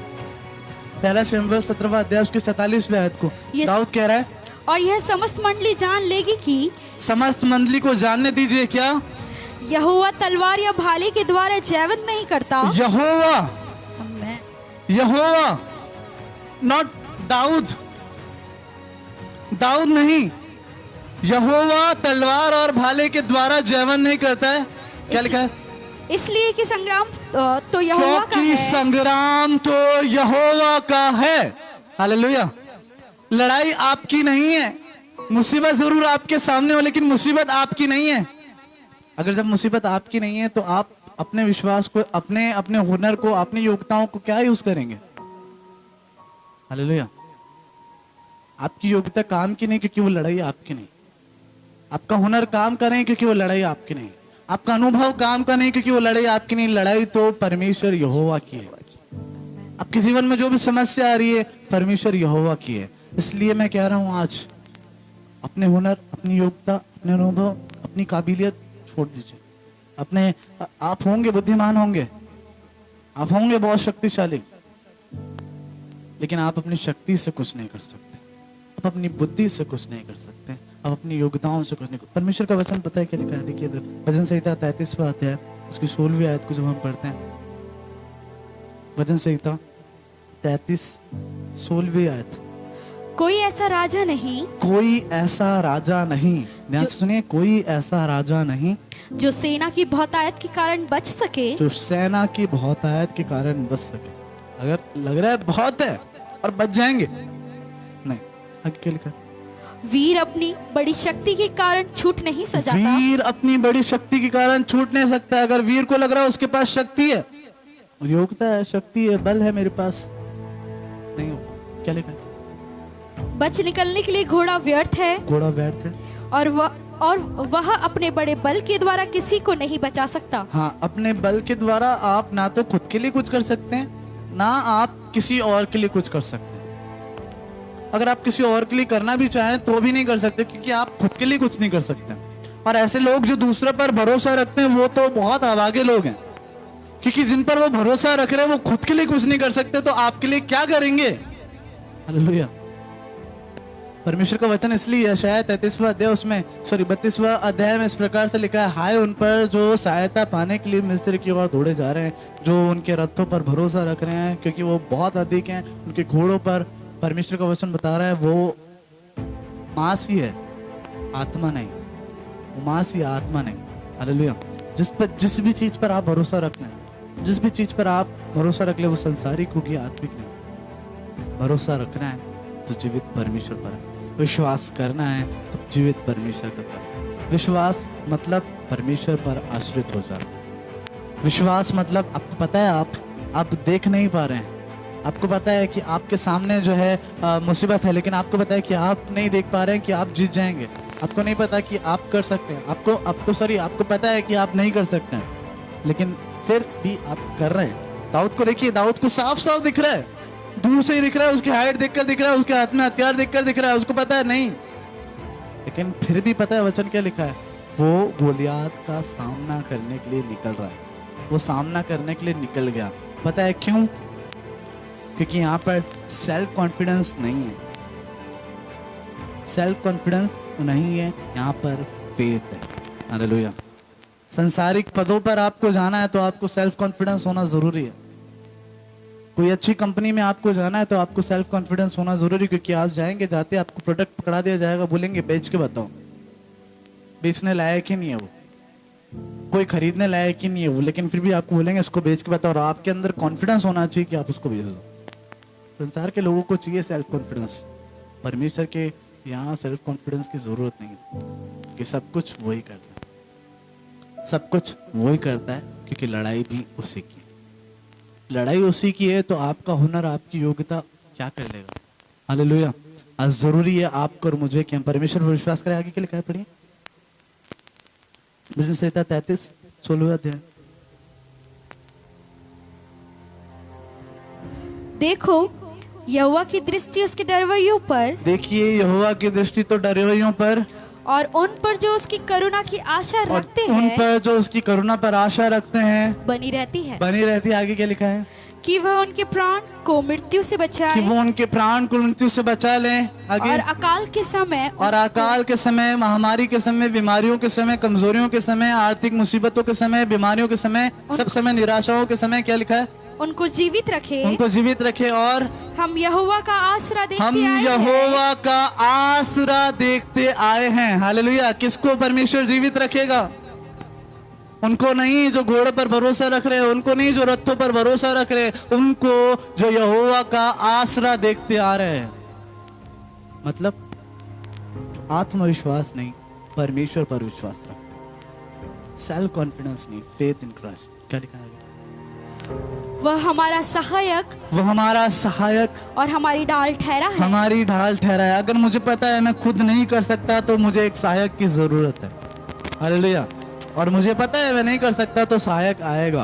[SPEAKER 1] पहला शमूएल 17वां अध्याय उसकी 47वीं आयत को दाऊद कह रहा है,
[SPEAKER 2] और यह समस्त मंडली जान लेगी कि,
[SPEAKER 1] समस्त मंडली को जानने दीजिए, क्या?
[SPEAKER 2] यहोवा तलवार या भाले के द्वारा जैवत नहीं करता।
[SPEAKER 1] यहोवा,
[SPEAKER 2] आमीन।
[SPEAKER 1] यहोवा, नॉट दाऊद, दाऊद नहीं, यहोवा तलवार और भाले के द्वारा जैवन नहीं करता है। क्या लिखा है?
[SPEAKER 2] इसलिए कि संग्राम तो यहोवा का
[SPEAKER 1] क्योंकि
[SPEAKER 2] है।
[SPEAKER 1] संग्राम तो यहोवा का है। हालेलुया। लड़ाई आपकी नहीं है। मुसीबत जरूर आपके सामने हो, लेकिन मुसीबत आपकी नहीं है। अगर जब मुसीबत आपकी नहीं है तो आप अपने विश्वास को, अपने अपने हुनर को, अपनी योग्यताओं को क्या यूज करेंगे? हालेलुया। आपकी योग्यता काम की नहीं, क्योंकि वो लड़ाई आपकी नहीं। आपका हुनर काम का नहीं, क्योंकि वो लड़ाई आपकी नहीं। आपका अनुभव काम का नहीं, क्योंकि वो लड़ाई आपकी नहीं। लड़ाई तो परमेश्वर यहोवा की है। आपके जीवन में जो भी समस्या आ रही है, परमेश्वर यहोवा की है। इसलिए मैं कह रहा हूं, आज अपने हुनर, अपनी योग्यता, अपने अनुभव, अपनी काबिलियत छोड़ दीजिए। अपने, आप होंगे बुद्धिमान, होंगे आप, होंगे बहुत शक्तिशाली, लेकिन आप अपनी शक्ति से कुछ नहीं कर सकते, आप अपनी बुद्धि से कुछ नहीं कर सकते, आप अपनी योग्यताओं से कुछ नहीं कर। परमेश्वर का वचन पता है क्या लिखा है? देखिए इधर भजन संहिता 33वां अध्याय उसकी 16वीं आयत को जब हम पढ़ते हैं, भजन संहिता 33 16वीं आयत,
[SPEAKER 2] कोई ऐसा राजा नहीं,
[SPEAKER 1] कोई ऐसा राजा नहीं, ध्यान से सुनिए, कोई ऐसा राजा नहीं
[SPEAKER 2] जो सेना की बहुतायत के कारण बच सके,
[SPEAKER 1] जो सेना की बहुतायत के कारण बच सके। अगर लग रहा है बहुत है और बच जाएंगे, नहीं। आगे क्या लिखा?
[SPEAKER 2] वीर अपनी बड़ी शक्ति के कारण छूट नहीं सजाता।
[SPEAKER 1] वीर अपनी बड़ी शक्ति के कारण छूट नहीं सकता। अगर वीर को लग रहा है उसके पास शक्ति है, योग्यता है, शक्ति है, बल है, मेरे पास नहीं हो, क्या लिखा है?
[SPEAKER 2] बच निकलने के लिए घोड़ा व्यर्थ है,
[SPEAKER 1] घोड़ा व्यर्थ है,
[SPEAKER 2] और वह अपने बड़े बल के द्वारा किसी को नहीं बचा सकता।
[SPEAKER 1] हाँ, अपने बल के द्वारा आप ना तो खुद के लिए कुछ कर सकते हैं, ना आप किसी और के लिए कुछ कर सकते हैं। अगर आप किसी और के लिए करना भी चाहें तो भी नहीं कर सकते, क्योंकि आप खुद के लिए कुछ नहीं कर सकते। और ऐसे लोग जो दूसरे पर भरोसा रखते हैं, वो तो बहुत अभागे लोग हैं, क्योंकि जिन पर वो भरोसा रख रहे हैं वो खुद के लिए कुछ नहीं कर सकते, तो आपके लिए क्या करेंगे? हालेलुया। परमेश्वर का वचन इसलिए शायद 33वां अध्याय उसमें 32वां अध्याय में इस प्रकार से लिखा है, हाय उन पर जो सहायता पाने के लिए मिस्र की ओर दौड़े जा रहे हैं, जो उनके रथों पर भरोसा रख रहे हैं क्योंकि वो बहुत अधिक हैं, उनके घोड़ों पर। परमेश्वर का वचन बता रहा है वो मांस ही है, आत्मा नहीं। वो मांस ही आत्मा नहीं। हालेलुया। जिस भी चीज पर आप भरोसा रखना है, जिस भी चीज पर आप भरोसा रख ले, वो संसारिक होगी, आत्मिक नहीं। भरोसा रखना है तो जीवित परमेश्वर पर है। विश्वास करना है तो जीवित परमेश्वर का कर। विश्वास मतलब परमेश्वर पर आश्रित हो जाना। विश्वास मतलब आपको पता है आप देख नहीं पा रहे हैं, आपको पता है कि आपके सामने जो है मुसीबत है, लेकिन आपको पता है कि आप नहीं देख पा रहे हैं कि आप जीत जाएंगे। आपको नहीं पता कि आप कर सकते हैं, आपको पता है कि आप नहीं कर सकते हैं, लेकिन फिर भी आप कर रहे हैं। दाऊद को देखिए, दाऊद को साफ साफ दिख रहा है, दूर से ही दिख रहा है, उसकी हाइट देखकर दिख रहा है, उसके हाथ में हथियार देखकर दिख रहा है, उसको पता है नहीं, लेकिन फिर भी पता है वचन क्या लिखा है, वो गोलियत का सामना करने के लिए निकल रहा है। वो सामना करने के लिए निकल गया। पता है क्यों? क्योंकि यहाँ पर सेल्फ कॉन्फिडेंस नहीं है। सेल्फ कॉन्फिडेंस नहीं है, यहाँ पर फेथ है। हालेलुया। संसारिक पदों पर आपको जाना है तो आपको सेल्फ कॉन्फिडेंस होना जरूरी है। कोई अच्छी कंपनी में आपको जाना है तो आपको सेल्फ कॉन्फिडेंस होना जरूरी, क्योंकि आप जाएंगे, जाते आपको प्रोडक्ट पकड़ा दिया जाएगा, बोलेंगे बेच के बताओ, बेचने लायक ही नहीं है वो, कोई खरीदने लायक ही नहीं है वो, लेकिन फिर भी आपको बोलेंगे इसको बेच के बताओ, और आपके अंदर कॉन्फिडेंस होना चाहिए कि आप उसको बेच दो। संसार के लोगों को चाहिए सेल्फ कॉन्फिडेंस, परमेश्वर के यहाँ सेल्फ कॉन्फिडेंस की जरूरत नहीं है, कि सब कुछ वही करता है, सब कुछ वही करता है, क्योंकि लड़ाई भी उसी की, लड़ाई उसी की है। तो आपका हुनर, आपकी योग्यता क्या कर लेगा? हालेलुया। आज जरूरी है आपको और मुझे कि हम परमेश्वर पर विश्वास करें। आगे क्या लिखा है पढ़िए, भजन संहिता 33 16वां अध्याय।
[SPEAKER 2] देखो यहोवा की दृष्टि उसके डरवैयों पर,
[SPEAKER 1] देखिए यहोवा की दृष्टि तो डरवैयों पर,
[SPEAKER 2] और उन पर जो उसकी करुणा की आशा रखते
[SPEAKER 1] उन
[SPEAKER 2] हैं,
[SPEAKER 1] पर जो उसकी करुणा पर आशा रखते हैं,
[SPEAKER 2] बनी रहती है।
[SPEAKER 1] बनी रहती है। आगे क्या लिखा है?
[SPEAKER 2] कि वह उनके प्राण को मृत्यु से
[SPEAKER 1] कि
[SPEAKER 2] बचाए,
[SPEAKER 1] वो उनके प्राण को मृत्यु से बचा ले। आगे,
[SPEAKER 2] और अकाल के समय,
[SPEAKER 1] और अकाल के समय, महामारी के समय, बीमारियों के समय, कमजोरियों के समय, आर्थिक मुसीबतों के समय, बीमारियों के समय, सब समय, निराशाओं के समय क्या लिखा है?
[SPEAKER 2] उनको जीवित रखे।
[SPEAKER 1] उनको जीवित रखे। और
[SPEAKER 2] हम यहोवा का आसरा देखते
[SPEAKER 1] हम
[SPEAKER 2] आए हैं।
[SPEAKER 1] यहोवा का आसरा देखते आए हैं। हालेलुया। किसको परमेश्वर जीवित रखेगा? उनको नहीं जो घोड़े पर भरोसा रख रहे हैं, उनको नहीं जो रथों पर भरोसा रख रहे हैं, उनको जो यहोवा का आसरा देखते आ रहे हैं। मतलब आत्मविश्वास नहीं, परमेश्वर पर विश्वास रखते, सेल्फ कॉन्फिडेंस नहीं, फेथ इन क्राइस्ट। क्या लिखा है?
[SPEAKER 2] वह हमारा सहायक,
[SPEAKER 1] वो हमारा सहायक
[SPEAKER 2] और हमारी ढाल ठहरा है।
[SPEAKER 1] हमारी ढाल ठहरा है। अगर मुझे पता है मैं खुद नहीं कर सकता तो मुझे एक सहायक की जरूरत है। हालेलुया। और मुझे पता है मैं नहीं कर सकता तो सहायक आएगा।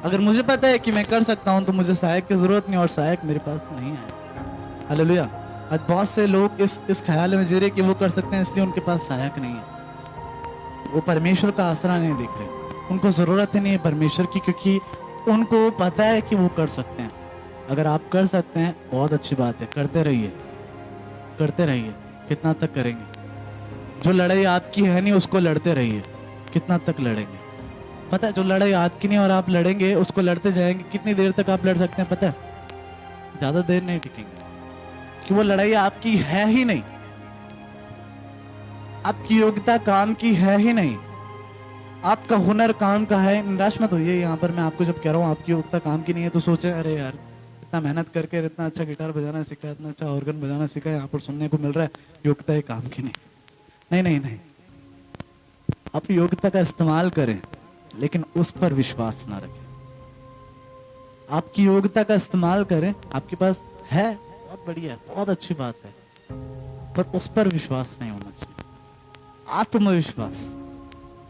[SPEAKER 1] अगर मुझे पता है कि मैं कर सकता हूं तो मुझे सहायक की जरूरत नहीं, और सहायक मेरे पास नहीं है। हालेलुया। आज बहुत से लोग इस ख्याल में जी रहे कि वो कर सकते हैं, इसलिए उनके पास सहायक नहीं है। वो परमेश्वर का आसरा नहीं देख रहे, उनको जरूरत ही नहीं है परमेश्वर की, क्योंकि उनको पता है कि वो कर सकते हैं। अगर आप कर सकते हैं बहुत अच्छी बात है, करते रहिए, करते रहिए। कितना तक करेंगे? जो लड़ाई आपकी है नहीं उसको लड़ते रहिए। कितना तक लड़ेंगे? पता है जो लड़ाई आपकी नहीं और आप लड़ेंगे, उसको लड़ते जाएंगे, कितनी देर तक आप लड़ सकते हैं पता है? ज्यादा देर नहीं टिकेंगे, कि वो लड़ाई आपकी है ही नहीं, आपकी योग्यता काम की है ही नहीं, आपका हुनर काम का है। निराश मत होइए। यहाँ पर मैं आपको जब कह रहा हूँ आपकी योग्यता काम की नहीं है तो सोचे अरे यार इतना मेहनत करके इतना अच्छा गिटार बजाना सीखा, इतना अच्छा ऑर्गन बजाना सीखा, यहाँ पर सुनने को मिल रहा है योग्यता ही काम की नहीं। नहीं नहीं नहीं, आप योग्यता का इस्तेमाल करें लेकिन उस पर विश्वास ना रखें। आपकी योग्यता का इस्तेमाल करें, आपके पास है, बहुत बढ़िया है, बहुत अच्छी बात है, पर उस पर विश्वास नहीं होना चाहिए। आत्मविश्वास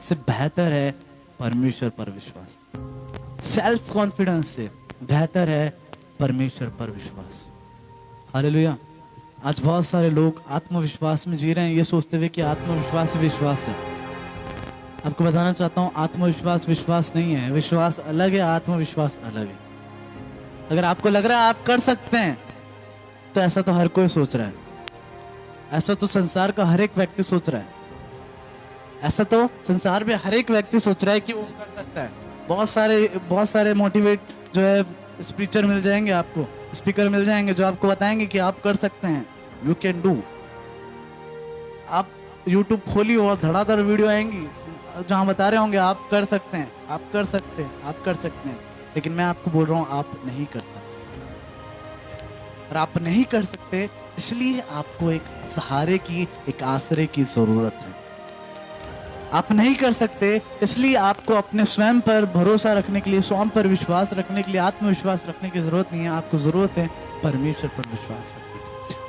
[SPEAKER 1] से बेहतर है परमेश्वर पर विश्वास। सेल्फ कॉन्फिडेंस से बेहतर है परमेश्वर पर विश्वास। हालेलुया। आज बहुत सारे लोग आत्मविश्वास में जी रहे हैं, ये सोचते हुए कि आत्मविश्वास ही विश्वास है। आपको बताना चाहता हूं आत्मविश्वास विश्वास नहीं है। विश्वास अलग है, आत्मविश्वास अलग है। अगर आपको लग रहा है आप कर सकते हैं तो ऐसा तो हर कोई सोच रहा है, ऐसा तो संसार का हर एक व्यक्ति सोच रहा है, ऐसा तो संसार में हर एक व्यक्ति सोच रहा है कि वो कर सकता है। बहुत सारे मोटिवेट जो है स्पीकर मिल जाएंगे आपको, स्पीकर मिल जाएंगे जो आपको बताएंगे कि आप कर सकते हैं, यू कैन डू। आप यूट्यूब खोलिए और धड़ाधड़ वीडियो आएंगी जहाँ बता रहे होंगे आप कर सकते हैं, आप कर सकते हैं, आप कर सकते हैं। लेकिन मैं आपको बोल रहा हूँ आप नहीं कर सकते, और आप नहीं कर सकते इसलिए आपको एक सहारे की, एक आसरे की जरूरत है। आप नहीं कर सकते इसलिए आपको अपने स्वयं पर भरोसा रखने के लिए, स्वयं पर विश्वास रखने के लिए, आत्मविश्वास रखने की जरूरत नहीं है। आपको जरूरत है परमेश्वर पर विश्वास रखने की।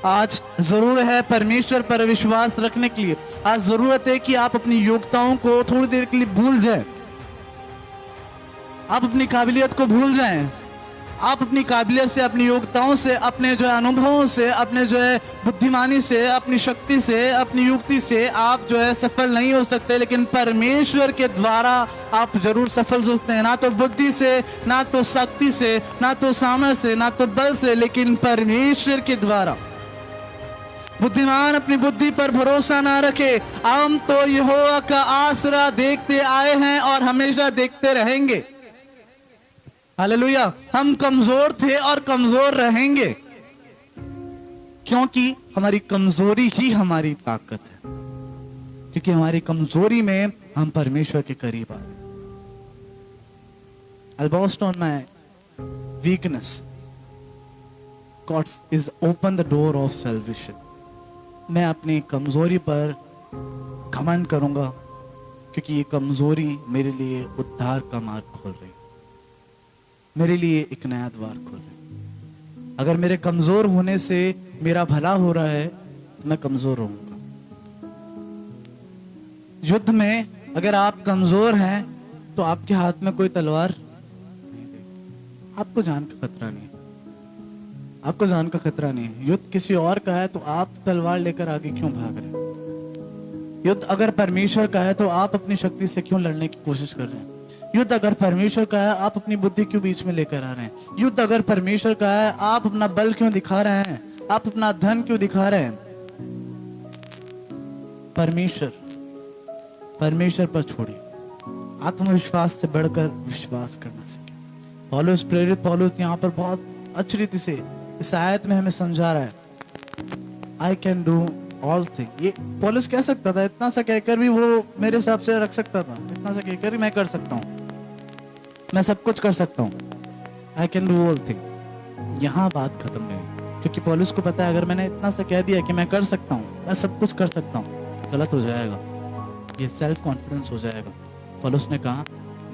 [SPEAKER 1] आज जरूर है परमेश्वर पर विश्वास रखने के लिए। आज जरूरत है कि आप अपनी योग्यताओं को थोड़ी देर के लिए भूल जाएं, आप अपनी काबिलियत को भूल जाएं। आप अपनी काबिलियत से, अपनी योग्यताओं से, अपने जो है अनुभवों से, अपने जो है बुद्धिमानी से, अपनी शक्ति से, अपनी युक्ति से आप जो है सफल नहीं हो सकते। लेकिन परमेश्वर के द्वारा आप जरूर सफल हो सकते हैं। ना तो बुद्धि से, ना तो शक्ति से, ना तो सामर्थ्य से, ना तो बल से, लेकिन परमेश्वर के द्वारा। बुद्धिमान अपनी बुद्धि पर भरोसा ना रखे। हम तो यहोवा का आसरा देखते आए हैं और हमेशा देखते रहेंगे। हालेलुया। हम कमजोर थे और कमजोर रहेंगे, क्योंकि हमारी कमजोरी ही हमारी ताकत है। क्योंकि हमारी कमजोरी में हम परमेश्वर के करीब आ रहे हैं। I'll boast on my weakness. God is open the door of salvation. मैं अपनी कमजोरी पर घमंड करूंगा, क्योंकि ये कमजोरी मेरे लिए उद्धार का मार्ग खोल रही है, मेरे लिए एक नया द्वार खोल रही है। अगर मेरे कमजोर होने से मेरा भला हो रहा है तो मैं कमजोर रहूंगा। युद्ध में अगर आप कमजोर हैं तो आपके हाथ में कोई तलवार नहीं देगी। आपको जान का खतरा नहीं है, आपको जान का खतरा नहीं है। युद्ध किसी और का है तो आप तलवार लेकर आगे क्यों भाग रहे हैं? युद्ध अगर परमेश्वर का है तो आप अपनी शक्ति से क्यों लड़ने की कोशिश कर रहे हैं? युद्ध अगर परमेश्वर का है आप अपनी बुद्धि क्यों बीच में लेकर आ रहे हैं? युद्ध अगर परमेश्वर का है आप अपना बल क्यों दिखा रहे हैं? आप अपना धन क्यों दिखा रहे हैं? परमेश्वर पर छोड़िए। आत्मविश्वास से बढ़कर विश्वास करना सीखें। पौलुस, प्रेरित पौलुस यहाँ पर बहुत अच्छी रीति से इस आयत में हमें समझा रहा है, I can do all thing. ये पौलुस कह सकता था, इतना सा कहकर भी वो मेरे हिसाब से रख सकता था, इतना सा कहकर भी मैं कर सकता हूँ, मैं सब कुछ कर सकता हूँ, आई कैन डू ऑल थिंग। यहाँ बात खत्म नहीं, क्योंकि पौलुस को पता है अगर मैंने इतना सा कह दिया कि मैं कर सकता हूँ, मैं सब कुछ कर सकता हूँ, गलत हो जाएगा, ये सेल्फ कॉन्फिडेंस हो जाएगा। पौलुस ने कहा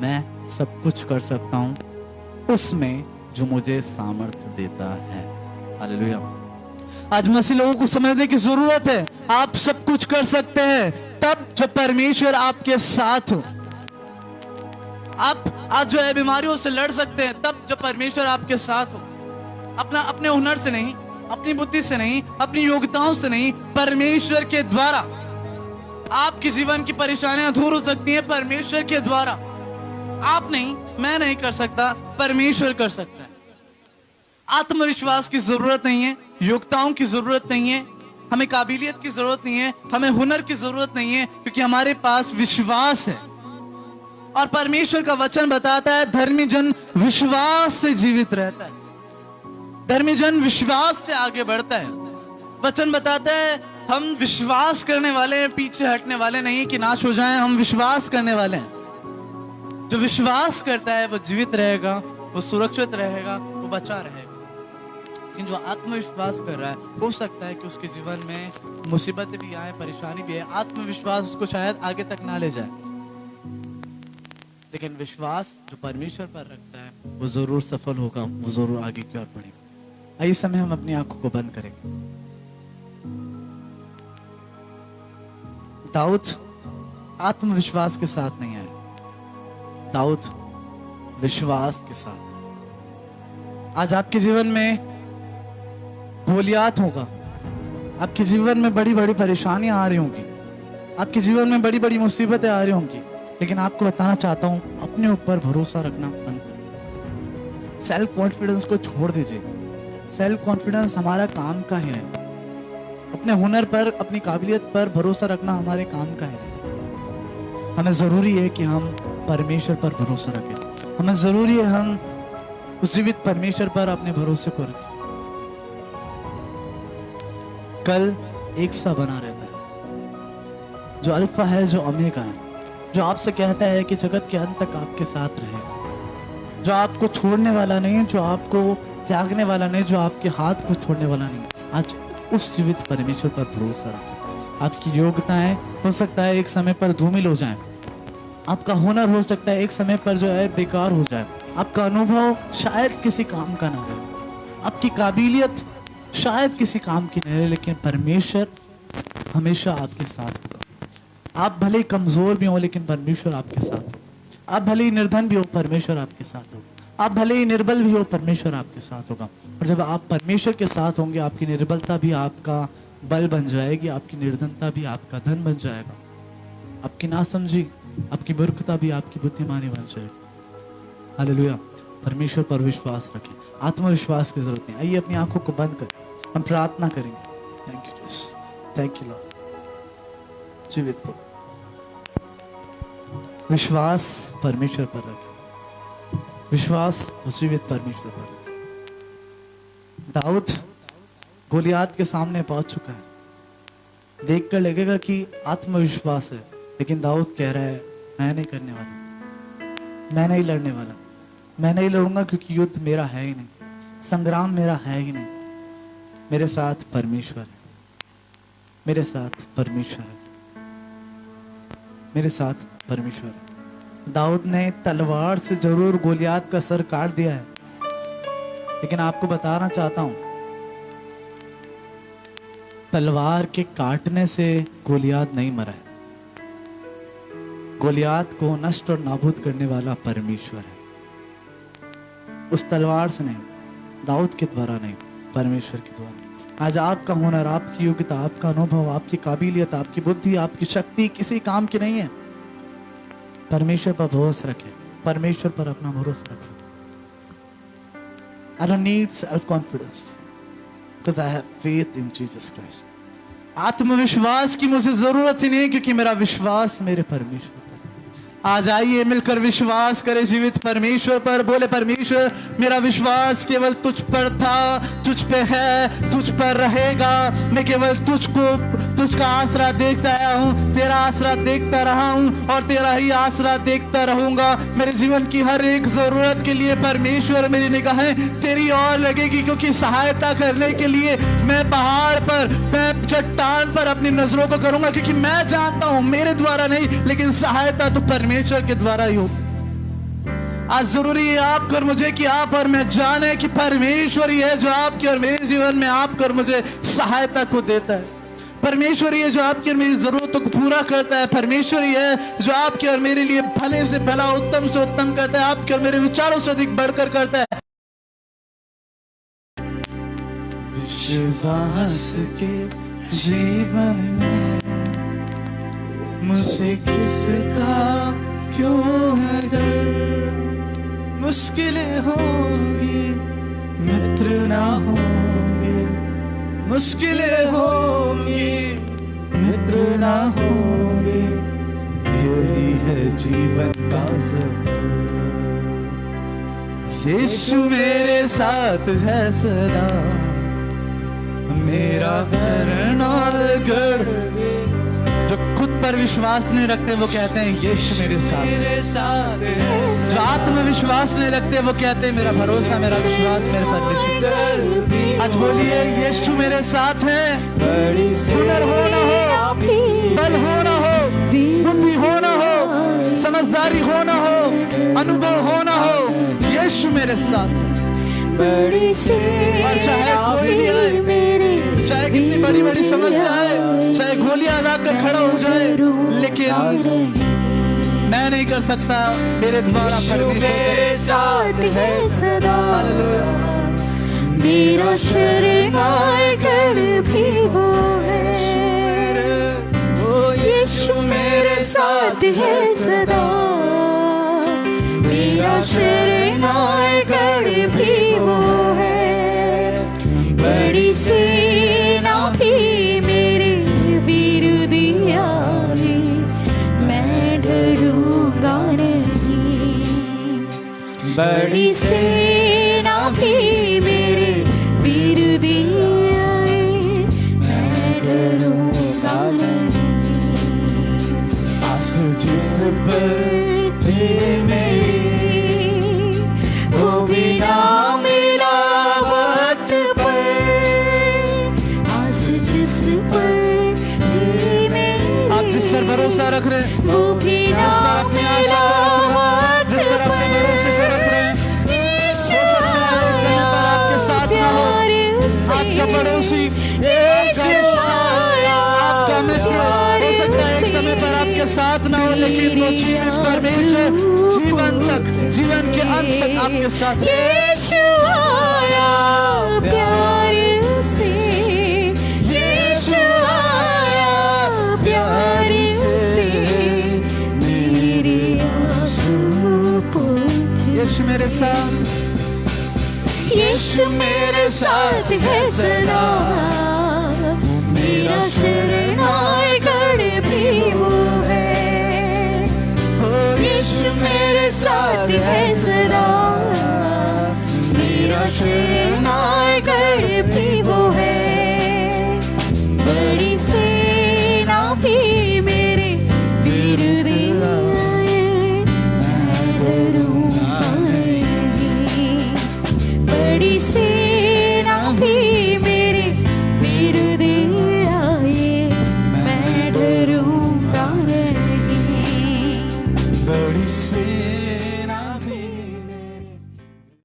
[SPEAKER 1] मैं सब कुछ कर सकता हूँ उसमें जो मुझे सामर्थ्य देता है। हालेलुया। आज मसीह लोगों को समझने की जरूरत है, आप सब कुछ कर सकते हैं तब जब परमेश्वर आपके साथ हो। आप आज जो है बीमारियों से लड़ सकते हैं तब जब परमेश्वर आपके साथ हो। अपने हुनर से नहीं, अपनी बुद्धि से नहीं, अपनी योग्यताओं से नहीं, परमेश्वर के द्वारा आपके जीवन की परेशानियां दूर हो सकती हैं। परमेश्वर के द्वारा आप नहीं, मैं नहीं कर सकता, परमेश्वर कर सकता है। आत्मविश्वास की जरूरत नहीं है, योग्यताओं की जरूरत नहीं है, हमें काबिलियत की जरूरत नहीं है, हमें हुनर की जरूरत नहीं है, क्योंकि हमारे पास विश्वास है। और परमेश्वर का वचन बताता है धर्मी जन विश्वास से जीवित रहता है, धर्मी जन विश्वास से आगे बढ़ता है। वचन बताता है हम विश्वास करने वाले हैं, पीछे हटने वाले नहीं कि नाश हो जाएं, हम विश्वास करने वाले हैं। जो विश्वास करता है वो जीवित रहेगा, वो सुरक्षित रहेगा, वो बचा रहेगा। लेकिन जो आत्मविश्वास कर रहा है, हो सकता है कि उसके जीवन में मुसीबतें भी आए, परेशानी भी है, आत्मविश्वास उसको शायद आगे तक ना ले जाए, लेकिन विश्वास जो परमेश्वर पर रखता है वो जरूर सफल होगा, वो जरूर आगे की ओर बढ़ेगा। आइए समय हम अपनी आंखों को बंद करेंगे। दाऊद आत्मविश्वास के साथ नहीं आया, दाऊद विश्वास के साथ। आज आपके जीवन में गोलियात होगा, आपके जीवन में बड़ी बड़ी परेशानियां आ रही होंगी, आपके जीवन में बड़ी बड़ी मुसीबतें आ रही होंगी, लेकिन आपको बताना चाहता हूं अपने ऊपर भरोसा रखना बंद करिए। सेल्फ कॉन्फिडेंस को छोड़ दीजिए। सेल्फ कॉन्फिडेंस हमारा काम का ही है, अपने हुनर पर, अपनी काबिलियत पर भरोसा रखना हमारे काम का है। हमें जरूरी है कि हम परमेश्वर पर भरोसा रखें। हमें जरूरी है हम उस जीवित परमेश्वर पर अपने भरोसे को रखें। कल एक सा बना रहता है, जो अल्फा है, जो ओमेगा है, जो आपसे कहता है कि जगत के अंत तक आपके साथ रहेगा, जो आपको छोड़ने वाला नहीं, जो आपको त्यागने वाला नहीं, जो आपके हाथ को छोड़ने वाला नहीं। आज उस जीवित परमेश्वर पर भरोसा रखें। आपकी योग्यताएं हो सकता है एक समय पर धूमिल हो जाएं, आपका हुनर हो सकता है एक समय पर जो है बेकार हो जाए, आपका अनुभव शायद किसी काम का ना रहे, आपकी काबिलियत शायद किसी काम की नहीं रहे, लेकिन परमेश्वर हमेशा आपके साथ होगा। आप भले ही कमजोर भी हो, लेकिन परमेश्वर आपके साथ होगा। आप भले ही निर्धन भी हो, परमेश्वर आपके साथ होगा। आप भले ही निर्बल भी हो, परमेश्वर आपके साथ होगा। और जब आप परमेश्वर के साथ होंगे, आपकी निर्बलता भी आपका बल बन जाएगी, आपकी निर्धनता भी आपका धन बन जाएगा, आपकी नासमझी, आपकी मूर्खता भी आपकी बुद्धिमानी बन जाएगी। हालेलुया। परमेश्वर पर विश्वास रखें, आत्मविश्वास की जरूरत नहीं। आइए अपनी आंखों को बंद करें, हम प्रार्थना करेंगे। Thank you Jesus, thank you Lord. जीवित हो, विश्वास परमेश्वर पर रखें, विश्वास उस जीवित परमेश्वर पर रखें। दाऊद गोलियात के सामने पहुंच चुका है, देखकर लगेगा कि आत्मविश्वास है, लेकिन दाऊद कह रहा है मैं नहीं करने वाला, मैं नहीं लड़ने वाला, मैं नहीं लड़ूंगा, क्योंकि युद्ध मेरा है ही नहीं, संग्राम मेरा है ही नहीं। मेरे साथ परमेश्वर है, मेरे साथ परमेश्वर है, मेरे साथ परमेश्वर है। दाऊद ने तलवार से जरूर गोलियात का सर काट दिया है, लेकिन आपको बताना चाहता हूं, तलवार के काटने से गोलियात नहीं मरा है। गोलियात को नष्ट और नाबूद करने वाला परमेश्वर है। उस तलवार से नहीं, दाऊद के द्वारा नहीं, परमेश्वर के द्वारा। आज आपका हुनर, आपकी योग्यता, आपका अनुभव, आपकी काबिलियत, आपकी बुद्धि, आपकी शक्ति किसी काम की नहीं है। परमेश्वर पर भरोसा रखें, परमेश्वर पर अपना भरोसा रखें। I don't need self-confidence because I have faith in Jesus Christ. आत्मविश्वास की मुझे जरूरत ही नहीं, क्योंकि मेरा विश्वास मेरे परमेश्वर पर। आज आइए मिलकर विश्वास करें जीवित परमेश्वर पर। बोले परमेश्वर, मेरा विश्वास केवल तुझ पर था, तुझ पे है, तुझ पर रहेगा। मैं केवल तुझका आसरा देखता आया हूँ, तेरा आसरा देखता रहा हूँ और तेरा ही आसरा देखता रहूंगा। मेरे जीवन की हर एक जरूरत के लिए परमेश्वर मेरी निगाहें तेरी ओर लगेगी, क्योंकि सहायता करने के लिए मैं पहाड़ पर, मैं चट्टान पर अपनी नजरों को करूंगा, क्योंकि मैं जानता हूं मेरे द्वारा नहीं, लेकिन सहायता तो परमेश्वर के द्वारा ही हो। आज जरूरी है आपको और मुझे कि आप और मैं जाने कि परमेश्वर ही है जो आपके और मेरे जीवन में आपको और मुझे सहायता को देता है। परमेश्वर ही है जो आपकी और मेरी जरूरतों को पूरा करता है। परमेश्वर ही है जो आपके और मेरे लिए भले से भला, उत्तम से उत्तम करता है, आपके और मेरे विचारों से अधिक बढ़कर करता है। विश्वास के जीवन में मुझे किसका क्यों है डर। मुश्किलें होंगी, मित्र ना होंगे, मुश्किलें होंगी, मित्र ना होंगे, यही है जीवन का सफर। यीशु मेरे साथ है सदा, मेरा शरण और गढ़। जो खुद पर विश्वास नहीं रखते वो कहते हैं यीशु मेरे साथ है। जो आत्मविश्वास नहीं रखते वो कहते हैं मेरा भरोसा, मेरा विश्वास मेरे परमेश्वर। आज बोलिए यीशु मेरे साथ है। हुनर हो ना हो, बल हो ना हो, बुद्धि हो ना हो, समझदारी हो ना हो, अनुभव हो ना हो, यीशु मेरे साथ है। और चाहे कोई भी आए, चाहे कितनी बड़ी बड़ी समस्या आए, चाहे गोलियां लाकर खड़ा हो जाए, लेकिन मैं नहीं कर सकता, मेरे द्वारा
[SPEAKER 3] मेरे साथ है सदा।
[SPEAKER 2] मेरा शरणगढ़ भी वो है, यीशु मेरे साथ है सदा। मेरा शरणगढ़ भी वो है, बड़ी सेना भी
[SPEAKER 3] बड़ी सेना भी मेरे विरुद्ध आए, मैं डरूंगा नहीं।
[SPEAKER 1] आस जिस पर थी मेरी,
[SPEAKER 3] वो भी ना मिला वक्त पर, आस जिस पर थी मेरी,
[SPEAKER 1] आप जिस पर भरोसा रख रहे हैं,
[SPEAKER 3] वो भी
[SPEAKER 1] जिस
[SPEAKER 3] ना
[SPEAKER 1] पर अपनी आशा
[SPEAKER 3] मिला
[SPEAKER 1] रख रहे हैं, जिस पर अपने भरोसे को रख रहे हैं, हो सकता है इस समय पर आपके साथ ना हो, आपका पड़ोसी, आपका रिश्ता, आपका मित्र, हो सकता है एक समय पर आपके साथ ना हो, लेकिन वो जीवित परमेश्वर जीवन तक, जीवन के अंत तक आपके साथ है।
[SPEAKER 3] यीशु आया प्यार से, यीशु आया प्यार से, मेरे आंसू पोंछे।
[SPEAKER 1] यीशु मेरे साथ,
[SPEAKER 3] यीशु मेरे साथ है सदा, मेरा शरणहार गढ़ भी वो है।
[SPEAKER 1] हो
[SPEAKER 3] यीशु मेरे साथ है सदा, मेरा शरणहार